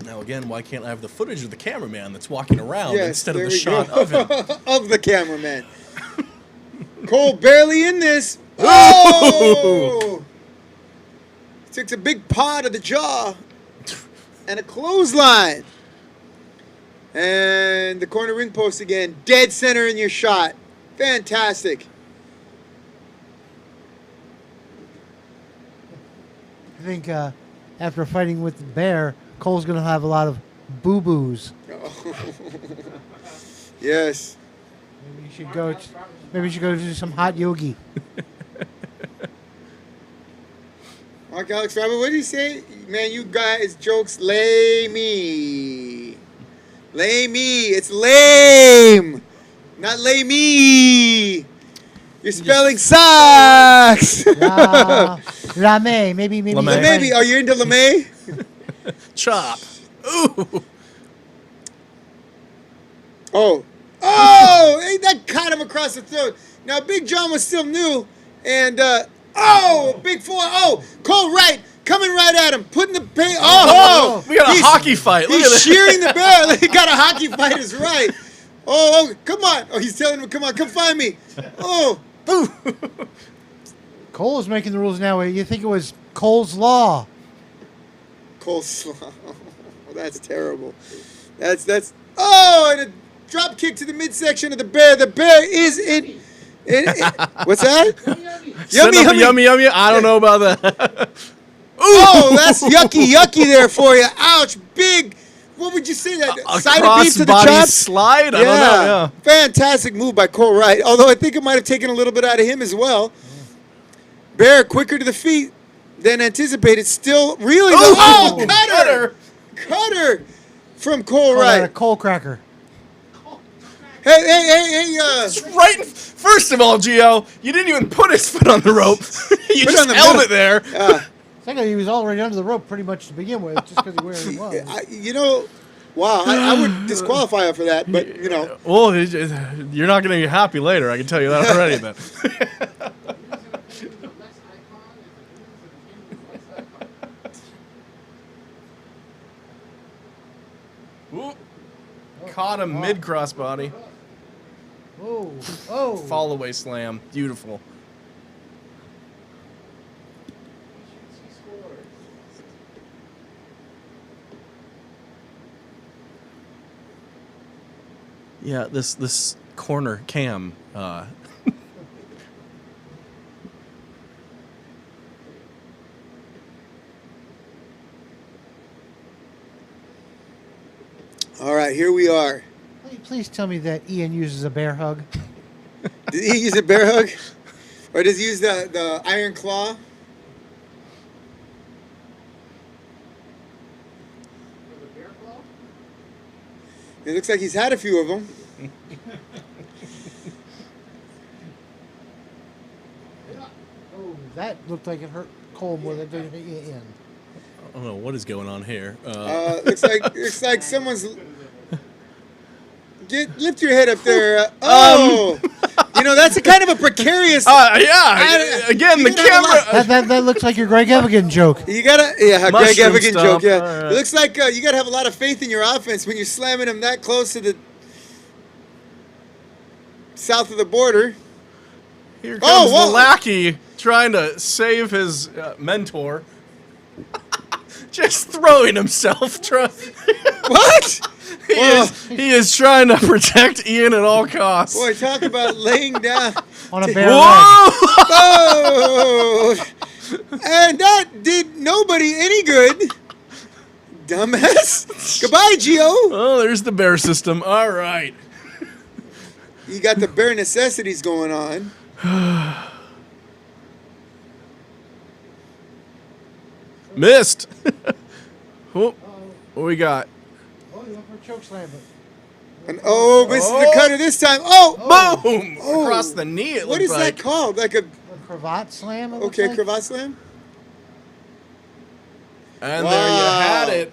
Now again, why can't I have the footage of the cameraman that's walking around Yes, instead of there the we shot go. of him? Of the cameraman. Cole barely in this. Oh! Takes a big paw to the jaw. And a clothesline. And the corner ring post again. Dead center in your shot. Fantastic. I think after fighting with the bear, Cole's going to have a lot of boo-boos. Yes. Maybe you should go do some hot yogi. Mark Alex Rabbit, what did he say? Man, you guys jokes lame me. Lame me. It's lame. Not lame me. Your spelling sucks. LeMay. Maybe. LeMay. Maybe. Are you into LeMay? Chop. Ooh. Oh, hey, that caught him across the throat. Now, Big John was still new, and, big 4. Oh, Cole right, coming right at him, putting the pain. Oh, We got a hockey fight. Look at He's this. shearing the bear. He got a hockey fight is right. Oh, come on. Oh, he's telling him, come on, come find me. Oh, Cole is making the rules now. You think it was Cole's Law. coleslaw. That's terrible. That's. Oh, and a drop kick to the midsection of the bear. The bear is in what's that? Yummy. I don't know about that. Oh, that's yucky there for you. Ouch. Big. What would you say that? A Side of beef to the crossbody chops? slide? I don't know. Yeah. Fantastic move by Cole Wright. Although I think it might have taken a little bit out of him as well. Bear quicker to the feet than anticipated. Still really. Cutter from Cole Wright. A Cole cracker. Hey. Right. First of all, Gio, you didn't even put his foot on the rope. You Put it just on the held middle. it there. Secondly, he was already under the rope pretty much to begin with, just because of where he was. Wow, I would disqualify her for that, but, you know. Well, you're not going to be happy later. I can tell you that already. Then. Ooh. Caught him mid crossbody. Oh, oh. Fall away slam. Beautiful. Yeah, this corner cam. All right, here we are. Please tell me that Ian uses a bear hug. Did he use a bear hug? Or does he use the iron claw? It looks like he's had a few of them. Oh, that looked like it hurt Cole more than it did Ian. I don't know what is going on here. Looks like someone's. Lift your head up there. Oh, you know that's a kind of a precarious. Yeah. Again, the camera. That looks like your Greg Evigan joke. You gotta, Greg Mushroom Evigan stomp. joke. Yeah, All right. it looks like you gotta have a lot of faith in your offense when you're slamming him that close to the south of the border. Here comes whoa. the lackey trying to save his mentor. Just throwing himself. What? He is trying to protect Ian at all costs. Boy, talk about laying down. On a bear leg. Whoa! Oh! And that did nobody any good. Dumbass. Goodbye, Gio. Oh, there's the bear system. All right. You got the bare necessities going on. Missed. Oh, what we got? Oh, you went for a choke slam. And misses the cutter this time. Oh! Boom! Oh. Across the knee, it What looked is like. that called? Like a. A cravat slam? it looks Okay, like? cravat slam? And there you had Wow. it.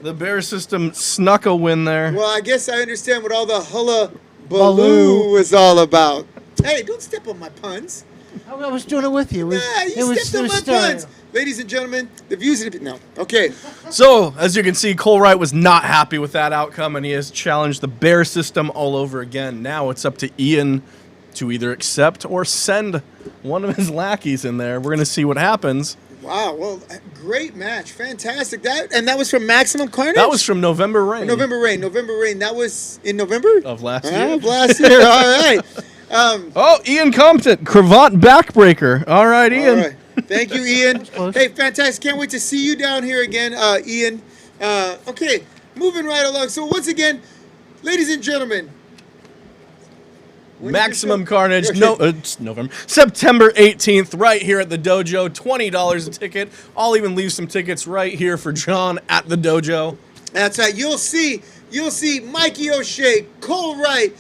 The bear system snuck a win there. Well, I guess I understand what all the hullabaloo Baloo. was all about. Hey, don't step on my puns. I was doing it with you. It was, Yeah, it you was, stepped on it my was stereo. puns. Ladies and gentlemen, the views of the... No. Okay. So, as you can see, Cole Wright was not happy with that outcome, and he has challenged the bear system all over again. Now it's up to Ian to either accept or send one of his lackeys in there. We're going to see what happens. Wow. Well, great match. Fantastic. That was from Maximum Carnage? That was from November Rain. November Rain. That was in November? Of last year. Of last year. All right. Oh, Ian Compton, cravat backbreaker. All right, Ian. All right. Thank you, Ian. close. Hey, fantastic. Can't wait to see you down here again, Ian. Okay, moving right along. So once again, ladies and gentlemen. when did this Maximum go? Carnage, Okay. it's November, September 18th, right here at the dojo. $20 a ticket. I'll even leave some tickets right here for John at the dojo. That's right. You'll see Mikey O'Shea, Cole Wright,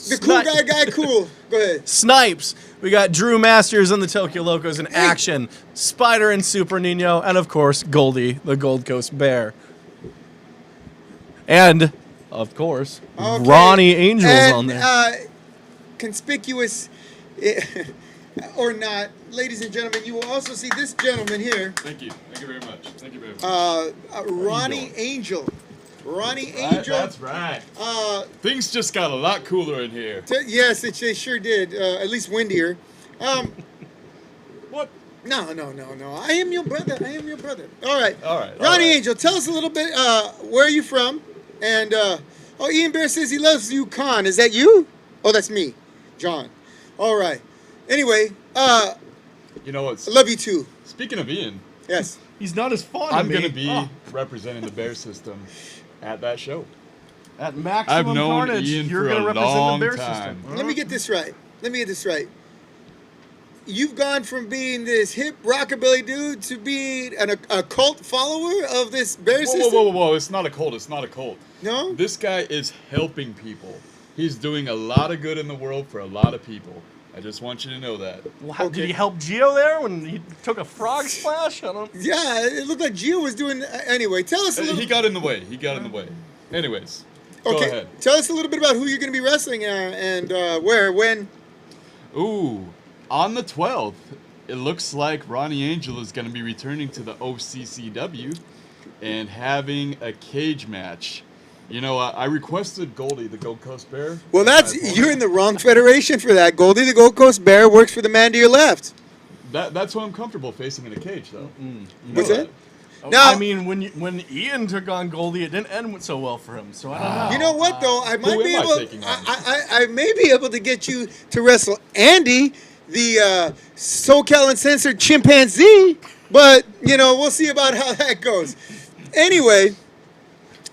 the cool guy cool. Go ahead. Snipes. We got Drew Masters and the Tokyo Locos in action. Spider and Super Nino. And, of course, Goldie, the Gold Coast Bear. And, of course, Okay. Ronnie Angel's And, on there. Conspicuous or not, ladies and gentlemen, you will also see this gentleman here, Thank you. Thank you very much. Thank you very much. Ronnie Angel. Ronnie Right, Angel. that's right. Uh, Things just got a lot cooler in here. yes, they sure did. At least windier. What? No. I am your brother. All right. All right, all Ronnie right. Angel, tell us a little bit. Where are you from? And Ian Bear says he loves you, Con. Is that you? Oh, that's me, John. All right. Anyway, You know what? I love you too. Speaking of Ian, Yes. He's not as fond I'm of me. going to be representing the Bear System at that show. At Maximum I've known Carnage, Ian you're for going to a represent long the Bear time. system. Let me get this right. You've gone from being this hip rockabilly dude to being a cult follower of this bear system. Whoa. It's not a cult. It's not a cult. No? This guy is helping people. He's doing a lot of good in the world for a lot of people. I just want you to know that. Wow, Okay. Did he help Gio there when he took a frog splash? I don't. Yeah, it looked like Gio was doing. Anyway, tell us a little. He got in the way. Anyways, go Okay, ahead. tell us a little bit about who you're going to be wrestling and where, when. Ooh, on the 12th, it looks like Ronnie Angel is going to be returning to the OCCW and having a cage match You know, I requested Goldie, the Gold Coast Bear. Well, as my that's opponent. you're in the wrong federation for that. Goldie the Gold Coast Bear works for the man to your left. That's who I'm comfortable facing in a cage, though. What's that? Oh, Now- I mean, when Ian took on Goldie, it didn't end so well for him. So I don't know. You know what though? I might Who be am I able. taking on? I may be able to get you to wrestle Andy, the SoCal Uncensored chimpanzee. But you know, we'll see about how that goes. Anyway,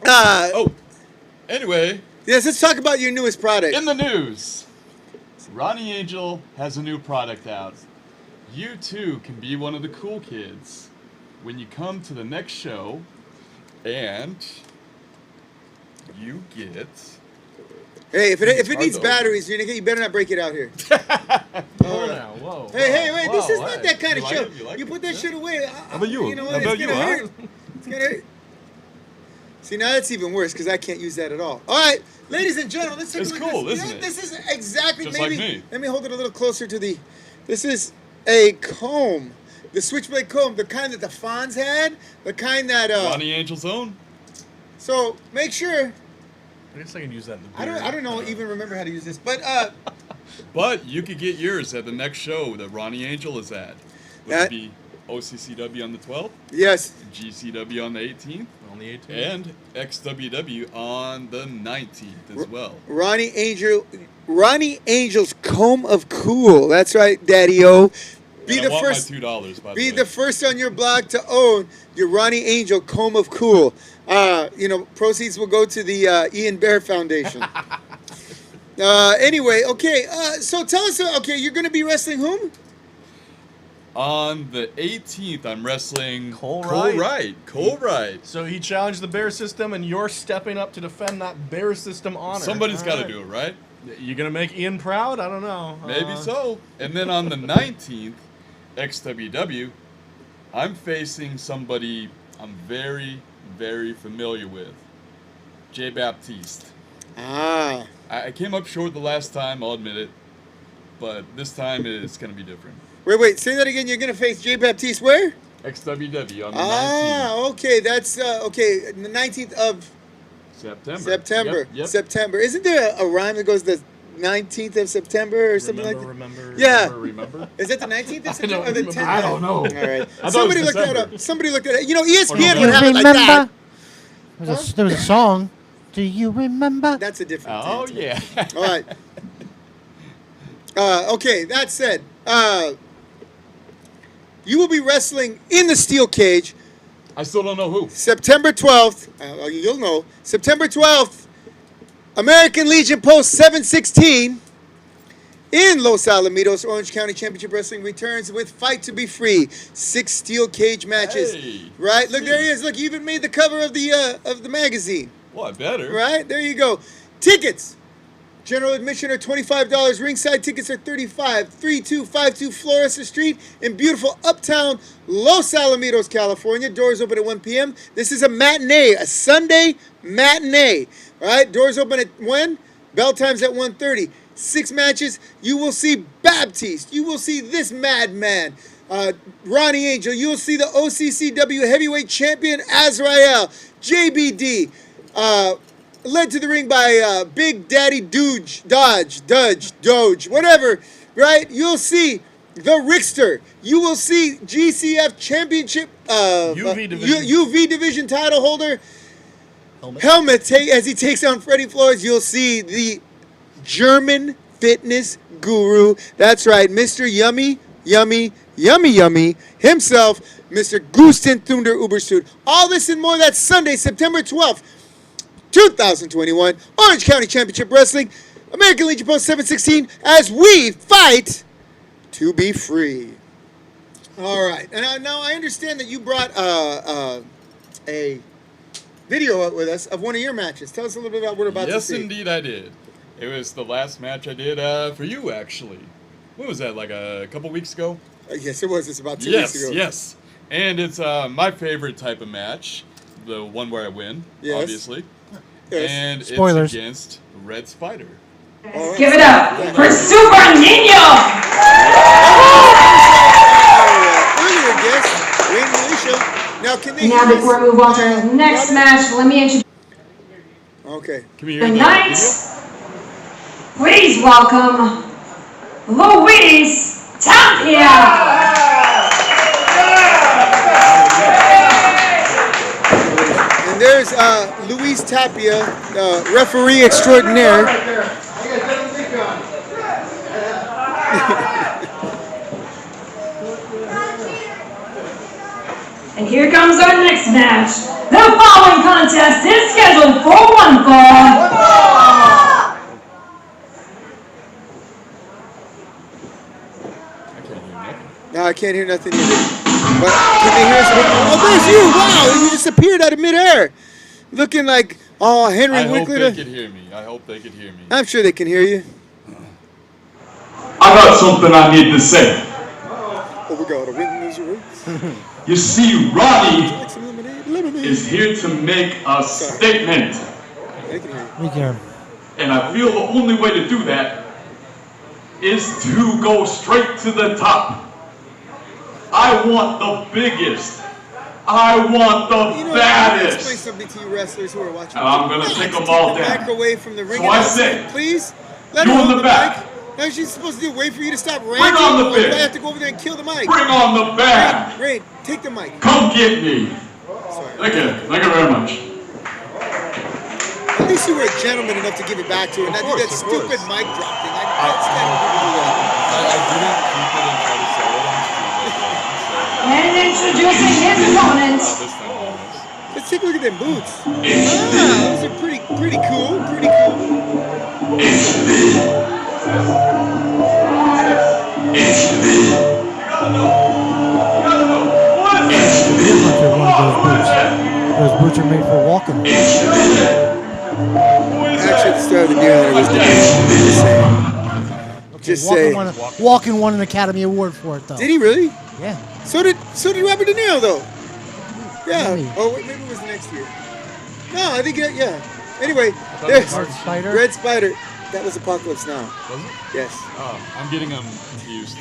Oh, anyway, yes, let's talk about your newest product. in the news, Ronnie Angel has a new product out. You too can be one of the cool kids when you come to the next show, and you get. Hey, if it hard needs to batteries, you better not break it out here. Whoa now, whoa. Hey, whoa, wait, this whoa, is not hey. that kind of You like show. it? You like You it? put that Yeah. shit away. How about you? You know what? How about It's you, gonna huh? hurt. It's gonna hurt. See, now that's even worse because I can't use that at all. All right, ladies and gentlemen, let's take It's a look cool, at this. isn't it? This is exactly Just maybe. like me. Let me hold it a little closer to the. This is a comb, the switchblade comb, the kind that the Fonz had, the kind that. Ronnie Angel's own. So make sure. I guess I can use that in the I beard. don't know even remember how to use this, but But you could get yours at the next show that Ronnie Angel is at. Would Yeah. it be OCCW on the 12th, yes. GCW on the 18th, On the 18th. and XWW on the 19th as well. Ronnie Angel's comb of cool. That's right, Daddy-O. Be And the I want first. my $2, by the Be way. the first on your blog to own your Ronnie Angel Comb of Cool. Proceeds will go to the Ian Bear Foundation. Anyway, okay. So tell us. Okay, you're going to be wrestling whom? On the 18th, I'm wrestling Cole Cole Wright. Wright. Cole Wright. So he challenged the bear system, and you're stepping up to defend that bear system honor. Somebody's got to Alright. do it, right? You gonna make Ian proud? I don't know. Maybe so. And then on the 19th, XWW, I'm facing somebody I'm very, very familiar with. Jay Baptiste. Ah. I came up short the last time, I'll admit it. But this time it's going to be different. Wait. Say that again. You're going to face Jay Baptiste where? XWW on the 19th. Ah, okay. That's okay. The 19th of September. Yep. September. Isn't there a rhyme that goes the 19th of September or something like that? Remember. Yeah. Remember? Is it the 19th of I September don't or the remember. 10th? I don't know. All right. I thought Somebody it was looked that December. up. Somebody looked at it. You know, ESPN Do would you have it like that. remember? There was a song. Do you remember? That's a different Oh, thing. yeah. All right. Okay, that said, you will be wrestling in the steel cage I still don't know who. September 12th. You'll know. September 12th, American Legion Post 716 in Los Alamitos. Orange County Championship Wrestling returns with Fight to Be Free. 6 steel cage matches. Hey, Right? Look, there he see. is. Look, you even made the cover of the magazine. Well, I better. Right? There you go. Tickets. General admission are $25. Ringside tickets are $35. 3252 Florida Street in beautiful uptown Los Alamitos, California. Doors open at 1 p.m. This is a matinee, a Sunday matinee. All right? Doors open at when? Bell time's at 1:30. 6 matches. You will see Baptiste. You will see this madman. Ronnie Angel. You will see the OCCW heavyweight champion Azrael. JBD. Led to the ring by Big Daddy Doge, whatever, right? You'll see the Rickster. You will see GCF Championship UV division. UV division title holder Helmet. as he takes on Freddie Flores. You'll see the German fitness guru. That's right, Mr. Yummy himself, Mr. Gusten Thunder Uberstut. All this and more. That's Sunday, September 12th. 2021 Orange County Championship Wrestling, American Legion Post 716, as we fight to be free. All right, and now I understand that you brought a video up with us of one of your matches. Tell us a little bit about what we're about to Yes, see. indeed, I did. It was the last match I did for you, actually. When was that? Like a couple weeks ago? Yes, it was. It's about 2 Yes, weeks ago. yes. And it's my favorite type of match, the one where I win, Yes. obviously. Yes. And Spoilers. it's against Red Spider. All right. Give it up for Super Nino! Earlier guest, Wayne Militia. Now, can they Now, hear before us? we move on to our next match, let me introduce. Okay. Can we hear the Tonight, video? please welcome Luis Tapia. And there's Luis Tapia, referee extraordinaire. And here comes our next match. The following contest is scheduled for one fall. No, I can't hear nothing either. But can they hear something? Oh, there's you! Wow, you just appeared out of midair, looking like Henry I hope Winkler. they could hear me. I hope they could hear me. I'm sure they can hear you. I got something I need to say. Oh, we got a win loser race. You see, Ronnie Jackson lemonade. is here to make a statement. They can hear you. We can. And I feel the only way to do that is to go straight to the top. I want the biggest. I want the You know, baddest. explain something to you wrestlers who are watching. And I'm gonna take them all the mic down. away from the ring. So I announcer, say, please. Let you her in hold the the back. mic. Now she's supposed to do. Wait for you to stop ranting. on the or do I bit. have to go over there and kill the mic? Bring on the band. Rain, take the mic. Come get me. Sorry. Thank you. Thank you very much. At least you were a gentleman enough to give it back to her, not do that Of stupid course. mic drop thing. I can't stand when people do that. I didn't keep it and try to sell it on the street like that. And introducing his opponent, So this time almost. Let's take a look at them boots. It's me. Those are pretty cool. Pretty cool. It's me. It's me. It's me. Hunter wanted those boots. Those boots are made for walking. It's me. Actually, at the start of the deer hunter was the just saying. Just say. Walking won an Academy Award for it, though. Did he really? Yeah. So did Robert De Niro though. Yeah. Maybe. Oh, wait, maybe it was the next year. No, I think yeah. Anyway, there's Red Spider. Red Spider. That was Apocalypse Now. Was it? Yes. Oh, I'm getting them confused.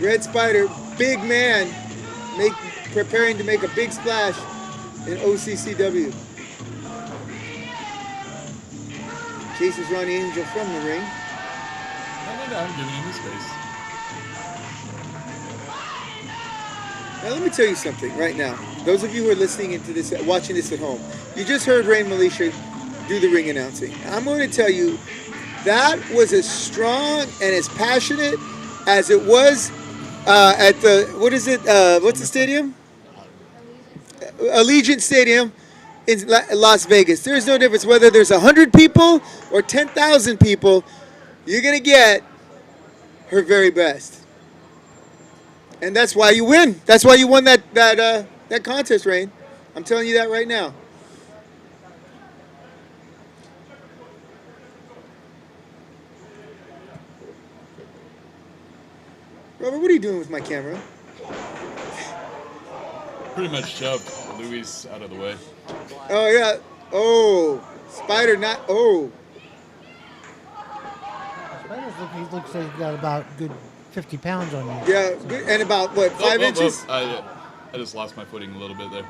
Red Spider, big man, preparing to make a big splash in OCCW. Chases Ronnie Angel from the ring. No, I'm giving him his space. Now let me tell you something right now. Those of you who are listening into this, watching this at home, you just heard Rain Militia do the ring announcing. I'm going to tell you that was as strong and as passionate as it was at the what's the stadium? Allegiant Stadium in Las Vegas. There's no difference whether there's 100 people or 10,000 people. You're gonna get her very best, and that's why you win. That's why you won that contest, Rain. I'm telling you that right now. Robert, what are you doing with my camera? Pretty much shoved Louis out of the way. Oh yeah. Oh, Spider not. Oh. He looks like he's got about good 50 pounds on you. Yeah, good. And about what, 5 inches? I just lost my footing a little bit there.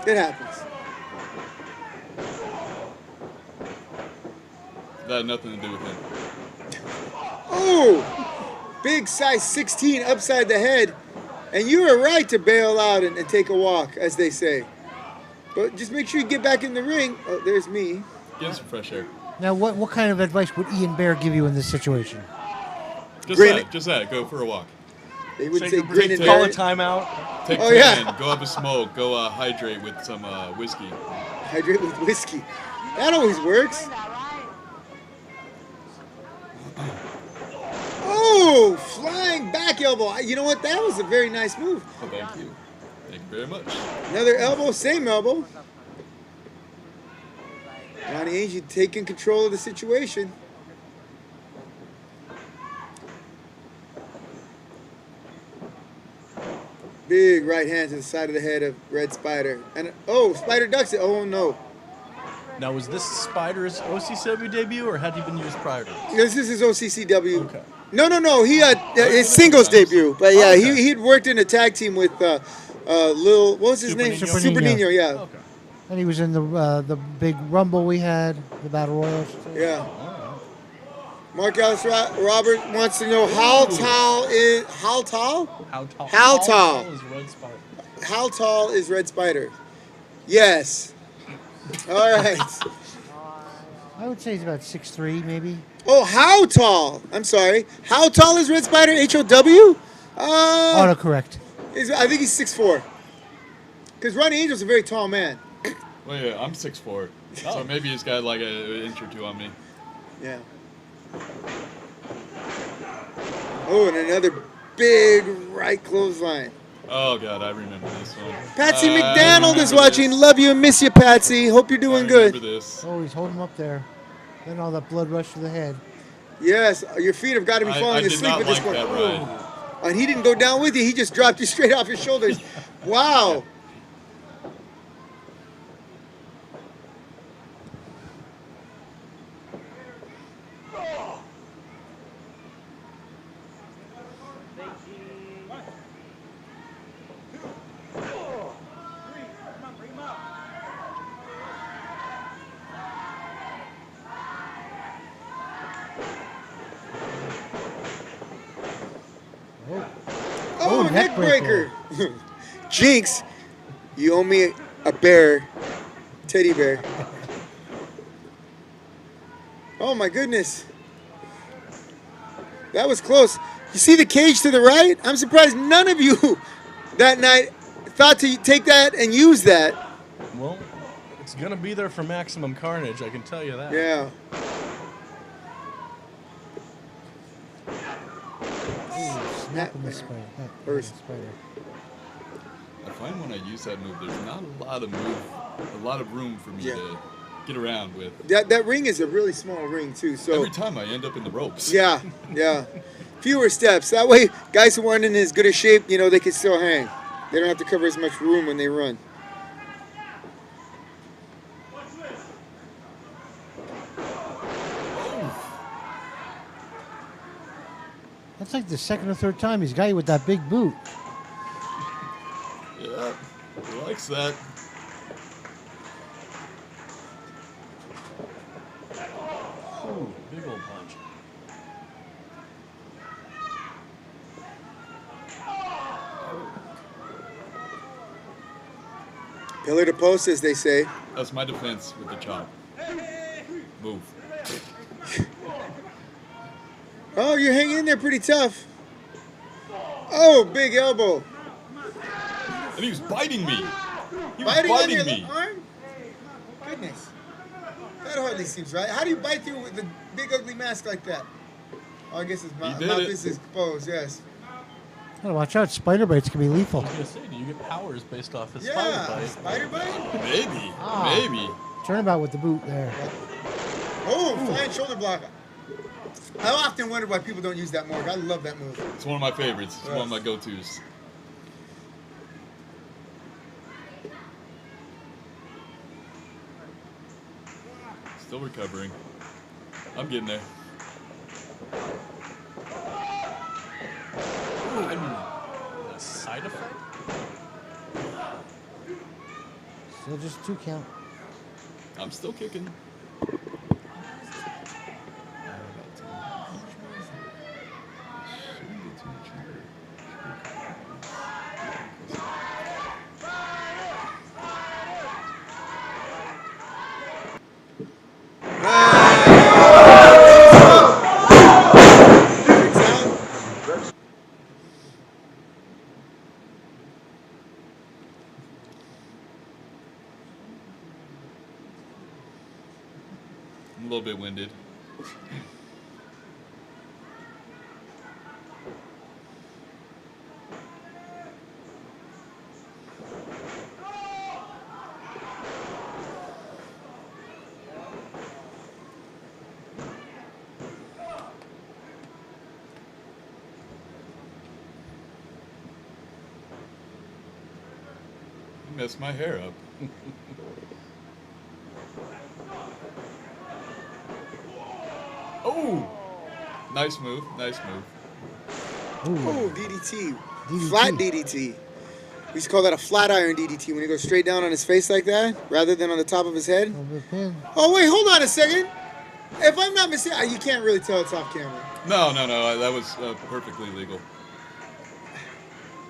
It happens. That had nothing to do with him. Oh, big size 16 upside the head. And you were right to bail out and take a walk, as they say. But just make sure you get back in the ring. Oh, there's me. Get some fresh air. Now, what kind of advice would Ian Bear give you in this situation? Just that. Go for a walk. They would Take say a grin break, and call bear a it. timeout. Take Oh, 10, yeah. go have a smoke, go hydrate with some whiskey. Hydrate with whiskey. That always works. Oh, flying back elbow. You know what? That was a very nice move. Oh, thank you. Thank you very much. Another elbow, same elbow. Ronnie Angel taking control of the situation. Big right hand to the side of the head of Red Spider. And oh, Spider ducks it. Oh no. Now, was this Spider's OCW debut, or had he been used prior to This this? is his OCCW. Okay. No. He had his singles debut. But yeah, Okay. he'd worked in a tag team with Lil. What was his Super name? Nino. Super Nino. Yeah. Okay. And he was in the big Rumble we had, the Battle Royals. Yeah. Mark Ellis Robert wants to know how tall is How tall? How tall? is Red Spider? How tall is Red Spider? Yes. All right. I would say he's about 6'3", maybe. Oh, how tall? I'm sorry. How tall is Red Spider? HOW? Autocorrect. I think he's 6'4". Because Ronnie Angel's a very tall man. Well, yeah, I'm 6'4", so maybe he's got like an inch or two on me. Yeah. Oh, and another big right clothesline. Oh God, I remember this one. Patsy I McDonald is remember watching. this. Love you and miss you, Patsy. Hope you're I doing remember good. this. Oh, he's holding him up there. Then all that blood rush to the head. Yes, your feet have got to be I falling did asleep not at this like point. that Ooh. ride. And he didn't go down with you. He just dropped you straight off his shoulders. Wow. Oh, neck neck breaker. Jinx, you owe me a bear, teddy bear. Oh my goodness. That was close. You see the cage to the right? I'm surprised none of you that night thought to take that and use that. Well, it's gonna be there for maximum carnage. I can tell you that. Yeah. Snapping the spider. First. Spider. I find when I use that move, there's not a lot of room for me Yeah. to get around with. That ring is a really small ring too. So Every time I end up in the ropes. yeah, yeah. Fewer steps. That way, guys who aren't in as good a shape, they can still hang. They don't have to cover as much room when they run. That's like the second or third time he's got you with that big boot. Yeah, he likes that. Ooh, big old punch. Pillar to post, as they say. That's my defense with the chop. Move. Oh, you're hanging in there pretty tough. Oh, big elbow. And he was biting me. He was Biting on biting your me. arm? Goodness. That hardly seems right. How do you bite through with the big ugly mask like that? Oh, I guess his mouth did it. is exposed, yes. Gotta watch out. Spider bites can be lethal. I was gonna say, do you get powers based off his Yeah, spider bite? spider bite? Maybe. Ah. Maybe. Turnabout with the boot there. Oh, flying shoulder block. I often wonder why people don't use that more. I love that move. It's one of my favorites. It's one of my go-tos. Still recovering. I'm getting there. A side effect? Still just 2 count. I'm still kicking. I'm a little bit winded. You messed my hair up. Oh! Nice move, nice move. Oh, DDT. DDT. Flat DDT. We used to call that a flat iron DDT when he goes straight down on his face like that, rather than on the top of his head. Over the pin. Oh wait, hold on a second. If I'm not mistaken, you can't really tell it's off camera. No, that was perfectly legal.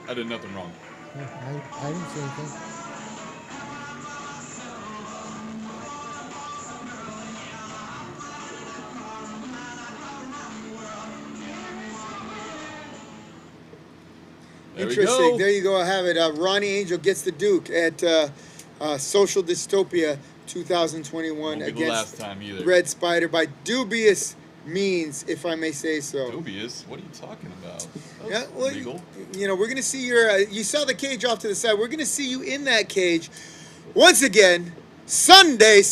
I did nothing wrong. I didn't see anything. There we Interesting. go. There you go. I have it. Ronnie Angel gets the Duke at Social Dystopia 2021 Won't be the against last time either. Red Spider by dubious means, if I may say so. Dubious? What are you talking about? Yeah, That's well, legal. you know, we're gonna see your. You saw the cage off to the side. We're gonna see you in that cage once again. Sunday,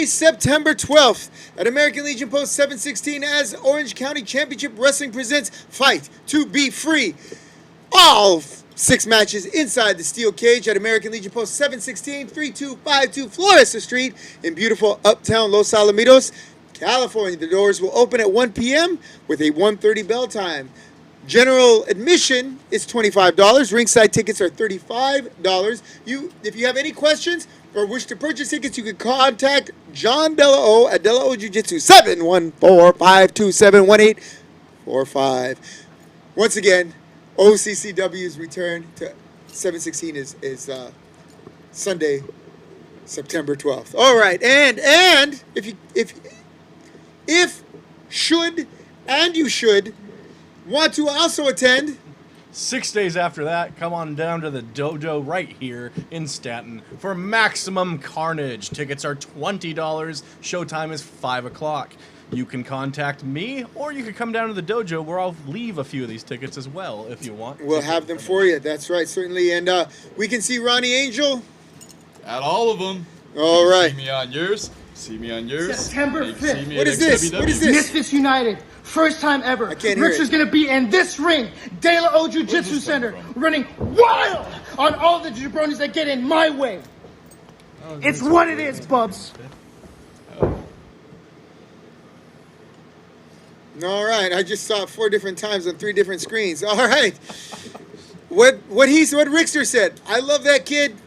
September 12th at American Legion Post 716 as Orange County Championship Wrestling presents Fight to Be Free. All 6 matches inside the steel cage at American Legion Post 716, 3252 Floresta Street in beautiful uptown Los Alamitos, California. The doors will open at 1 p.m. with a 1:30 bell time. General admission is $25. Ringside tickets are $35. If you have any questions or wish to purchase tickets, you can contact John Della at Della O Jiu-Jitsu 714-527-1845. Once again, OCCW's return to 716 is Sunday, September 12th. All right, and if you should want to also attend, 6 days after that, come on down to the dojo right here in Stanton for maximum carnage. Tickets are $20. Showtime is 5 o'clock. You can contact me, or you can come down to the dojo where I'll leave a few of these tickets as well if you want. we'll have them for you. That's right, certainly. And we can see Ronnie Angel. At all of them. All right. See me on yours. See me on yours. September You can see 5th. me What at is this? XWW. What is this? Misfits United. First time ever. I can't hear Richard's it. going to be in this ring, De La O Jiu-Jitsu this coming Center, from? running wild on all the jabronis that get in my way. It's what it is, Bubs. All right. I just saw it 4 different times on 3 different screens. All right. What Rickster said. I love that kid,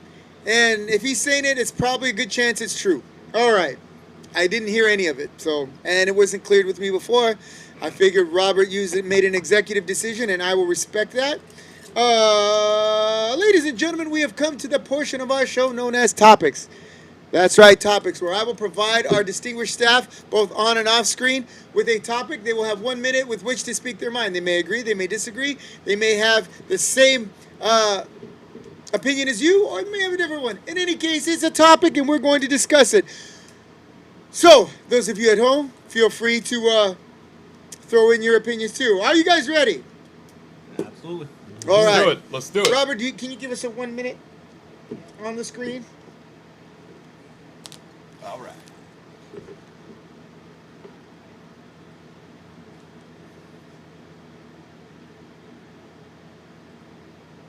and if he's saying it, it's probably a good chance it's true. All right. I didn't hear any of it, and it wasn't cleared with me before. I figured Robert made an executive decision, and I will respect that. Ladies and gentlemen, we have come to the portion of our show known as Topics. That's right, Topics, where I will provide our distinguished staff, both on and off screen, with a topic. They will have 1 minute with which to speak their mind. They may agree, they may disagree, they may have the same opinion as you, or they may have a different one. In any case, it's a topic, and we're going to discuss it. So, those of you at home, feel free to throw in your opinions too. Are you guys ready? Absolutely. All Let's right. do it. Let's do it. Robert, can you give us a 1 minute on the screen? All right.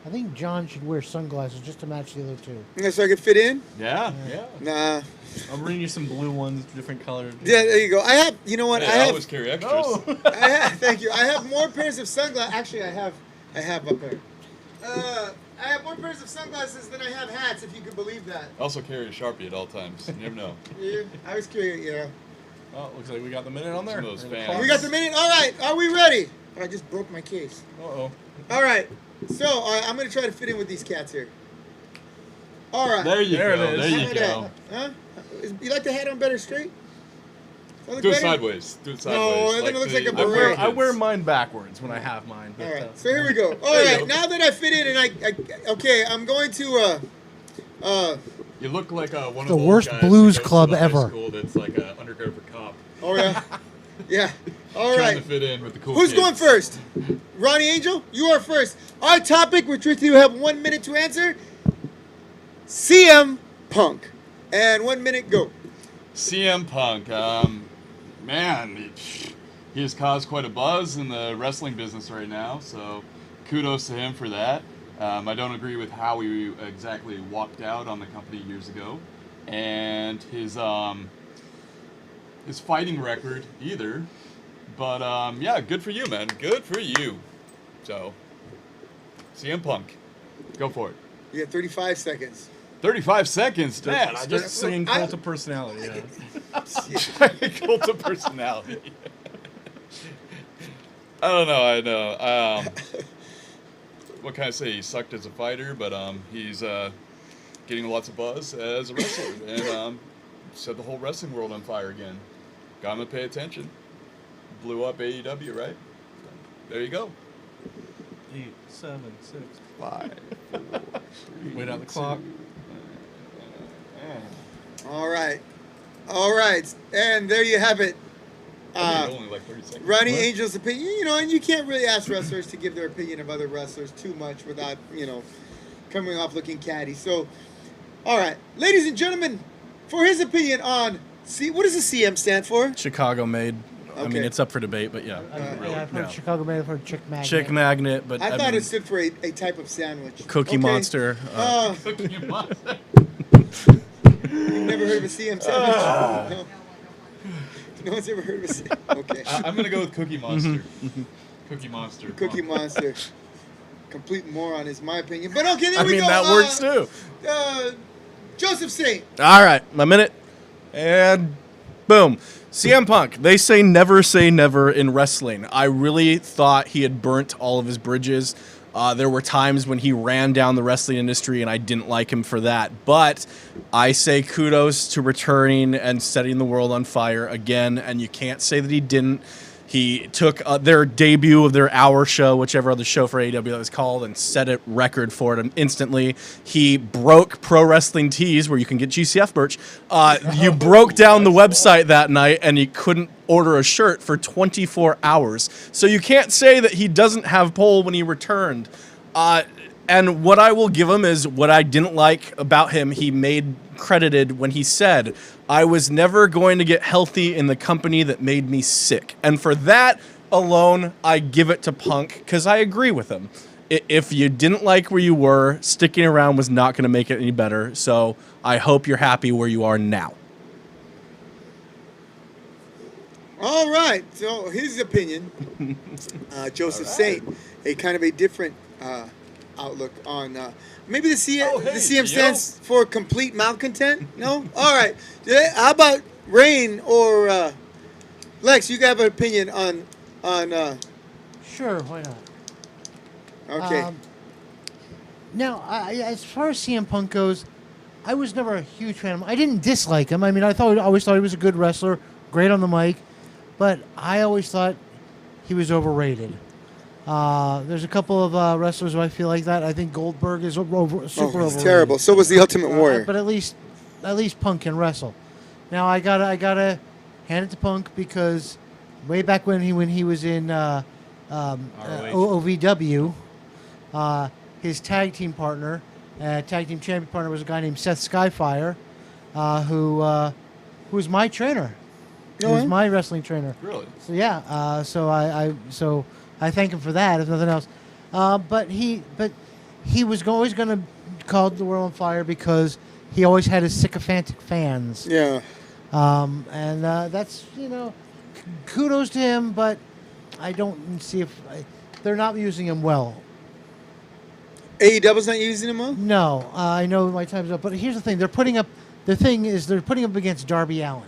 I think John should wear sunglasses just to match the other two. So I can fit in? Yeah. Nah. I'll bring you some blue ones, different colors. Yeah, there you go. I have, you know what? Hey, I always carry extras. Thank you. I have more pairs of sunglasses. Actually, I have a pair. I have more pairs of sunglasses than I have hats, if you could believe that. I also carry a Sharpie at all times. You never know. Yeah, I was curious, yeah. Oh, looks like we got the minute on there. Some of those Or the fans. clock. We got the minute. All right, are we ready? I just broke my case. Uh-oh. All right, so I'm going to try to fit in with these cats here. All right. There you There go. it is. There How you about go. that? Huh? You like the hat on better straight? Does that look Do it better? sideways. Do it sideways. No, then it looks like a I wear, beret. I wear mine backwards when I have mine. But, All right, so here we go. All There you right, go. now that I fit in and okay, I'm going to You look like one of The those worst guys blues that goes club to the high ever. School that's like an undercover cop. oh yeah, yeah. All Trying right. to fit in with the cool Who's kids. going first? Ronnie Angel, you are first. Our topic, which you have 1 minute to answer, CM Punk, and 1 minute go. CM Punk, man, he has caused quite a buzz in the wrestling business right now, so kudos to him for that. I don't agree with how he exactly walked out on the company years ago, and his fighting record either. But yeah, good for you, man. Good for you. So, CM Punk. Go for it. You got 35 seconds. 35 seconds. Man, I Start just singing Cult of Personality. Yeah. cult of personality. I don't know. I know. What can I say? He sucked as a fighter, but he's getting lots of buzz as a wrestler, and set the whole wrestling world on fire again. Got him to pay attention. Blew up AEW, right? There you go. 8, 7, 6. 5, 4, 3, Wait out the clock. All right. And there you have it. Only like 30 seconds. Ronnie Angel's opinion. You know, and you can't really ask wrestlers to give their opinion of other wrestlers too much without, coming off looking catty. So, all right. Ladies and gentlemen, for his opinion on, what does the CM stand for? Chicago made. I mean, Okay. it's up for debate, but yeah. I've heard Chicago made it for Chick Magnet. Chick Magnet, but I thought mean, it stood for a type of sandwich. Cookie Okay. Monster. Cookie Monster. You've never heard of a CM sandwich? No. No one's ever heard of a CM. Okay. I'm gonna go with Cookie Monster. Cookie Monster. Cookie Monster. Complete moron is my opinion. But okay, there I we mean, go. that works too. Joseph Saint. All right, my minute, and boom. CM Punk, they say never in wrestling. I really thought he had burnt all of his bridges. There were times when he ran down the wrestling industry, and I didn't like him for that. But I say kudos to returning and setting the world on fire again, and you can't say that he didn't. He took their debut of their hour show, whichever other show for AEW that was called, and set a record for it instantly. He broke Pro Wrestling Tees, where you can get GCF merch. You broke down the website that night, and you couldn't order a shirt for 24 hours. So you can't say that he doesn't have pull when he returned. And what I will give him is what I didn't like about him, he made credited when he said, I was never going to get healthy in the company that made me sick. And for that alone, I give it to Punk, because I agree with him. If you didn't like where you were, sticking around was not going to make it any better. So I hope you're happy where you are now. All right. So his opinion, Joseph Saint, a kind of a different outlook on maybe the CM stands for complete malcontent. No. All right. How about Rain or Lex? You have an opinion on Sure, why not? Okay. Now, as far as CM Punk goes, I was never a huge fan of him. I didn't dislike him. I mean, I always thought he was a good wrestler, great on the mic, but I always thought he was overrated. There's a couple of wrestlers who I feel like that. I think Goldberg is super overrated. Terrible. So was the Ultimate Warrior. But at least Punk can wrestle. Now I gotta hand it to Punk because way back when he was in OVW, his tag team partner, tag team champion partner was a guy named Seth Skyfire, who was my trainer. He was my wrestling trainer. Really? So yeah. So I thank him for that, if nothing else. But he was always going to call the world on fire because he always had his sycophantic fans. Yeah. And that's, kudos to him, but I don't see if they're not using him well. AEW's not using him well? No, I know my time's up. But here's the thing: they're putting up against Darby Allin.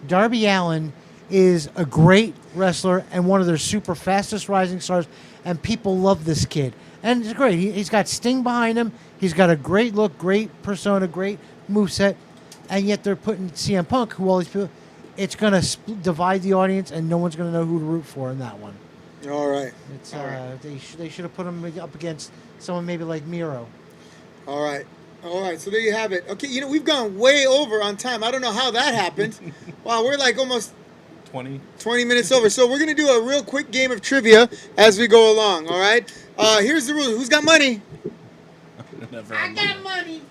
Darby Allin is a great wrestler and one of their super fastest rising stars, and people love this kid. And it's great. He's got Sting behind him. He's got a great look, great persona, great moveset, and yet they're putting CM Punk, who all these people, it's going to divide the audience, and no one's going to know who to root for in that one. All right. It's they should have put him up against someone maybe like Miro. All right. So there you have it. Okay, we've gone way over on time. I don't know how that happened. Wow, we're like almost 20 minutes over. So we're going to do a real quick game of trivia as we go along, all right? Here's the rules. Who's got money? I got money.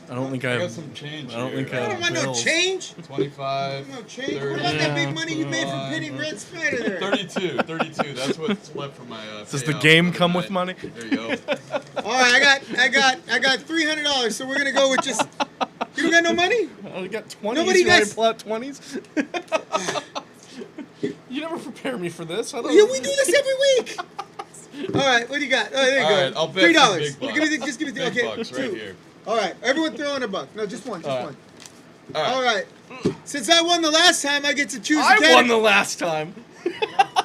I don't think I got some change. I don't here. think I don't want no change. 25. No change. 30, What about that big money you made from pinning Red Spider there? 32. That's what's left from my. Does the payout game for come the with night. money? There you go. All right, I got $300. So we're gonna go with just. You don't got no money? I got 20s. Nobody You got- pull out 20s? You never prepare me for this. I don't. Yeah, we do this every week. All right, what do you got? Oh, there you All go. right, I'll bet some big $3. bucks. Just give me the Big okay. bucks right here. All right, everyone throw in a buck. No, just one. Just one. All right. All right. Since I won the last time, I get to choose. I won the last time.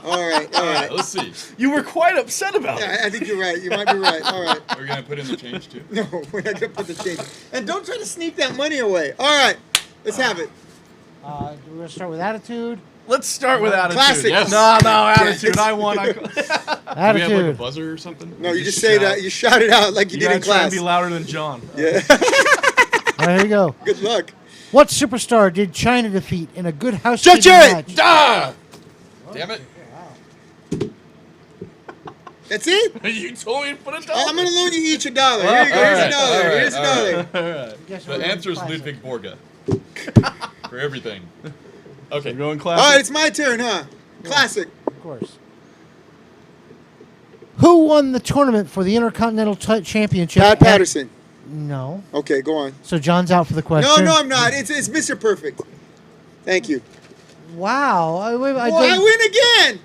All right. All right, let's see. You were quite upset about it. Yeah, I think you're right. You might be right. All right. We're gonna put in the change too. No, we're not gonna put the change. And don't try to sneak that money away. All right, let's have it. We're going to start with attitude. Let's start with attitude. Classic. Yes. No, attitude. I won. Do we have like a Attitude. buzzer or something? No, you just say that. You shout it out like you, You did in gotta try and class. be louder than John. Yeah. All right, here we go. Good luck. What superstar did China defeat in a good housekeeping Jarrett! match? Ah! Damn it! That's it. You told me to put it I'm gonna loan you each $1. Here you go. Here's $1. all right, Here's $1. all right. Guess The we're answer is classic. Ludwig Borga. For everything. Okay. We're going All classic. right, it's my turn, huh? Classic. Of course. Who won the tournament for the Intercontinental Championship? Pat Patterson. No. Okay, go on. So John's out for the No, question. no, I'm not. It's Mr. Perfect. Thank you. Wow. I win again.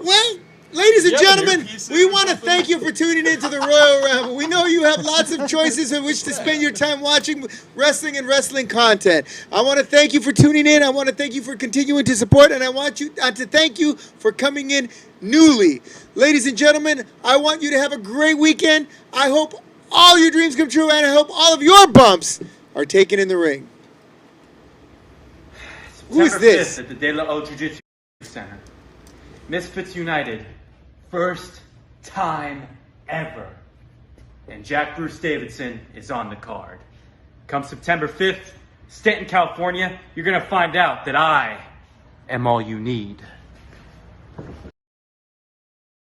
Well, ladies and You have an gentlemen, earpiece we in or want to something? thank you for tuning into the Royal Ramble. We know you have lots of choices in which to spend your time watching wrestling and wrestling content. I want to thank you for tuning in. I want to thank you for continuing to support, and I want you to thank you for coming in newly. Ladies and gentlemen, I want you to have a great weekend. I hope all your dreams come true, and I hope all of your bumps are taken in the ring. Who is September this? 5th at the De La O Jiu-Jitsu Center. Misfits United. First time ever. And Jack Bruce Davidson is on the card. Come September 5th, Stanton, California, you're going to find out that I am all you need.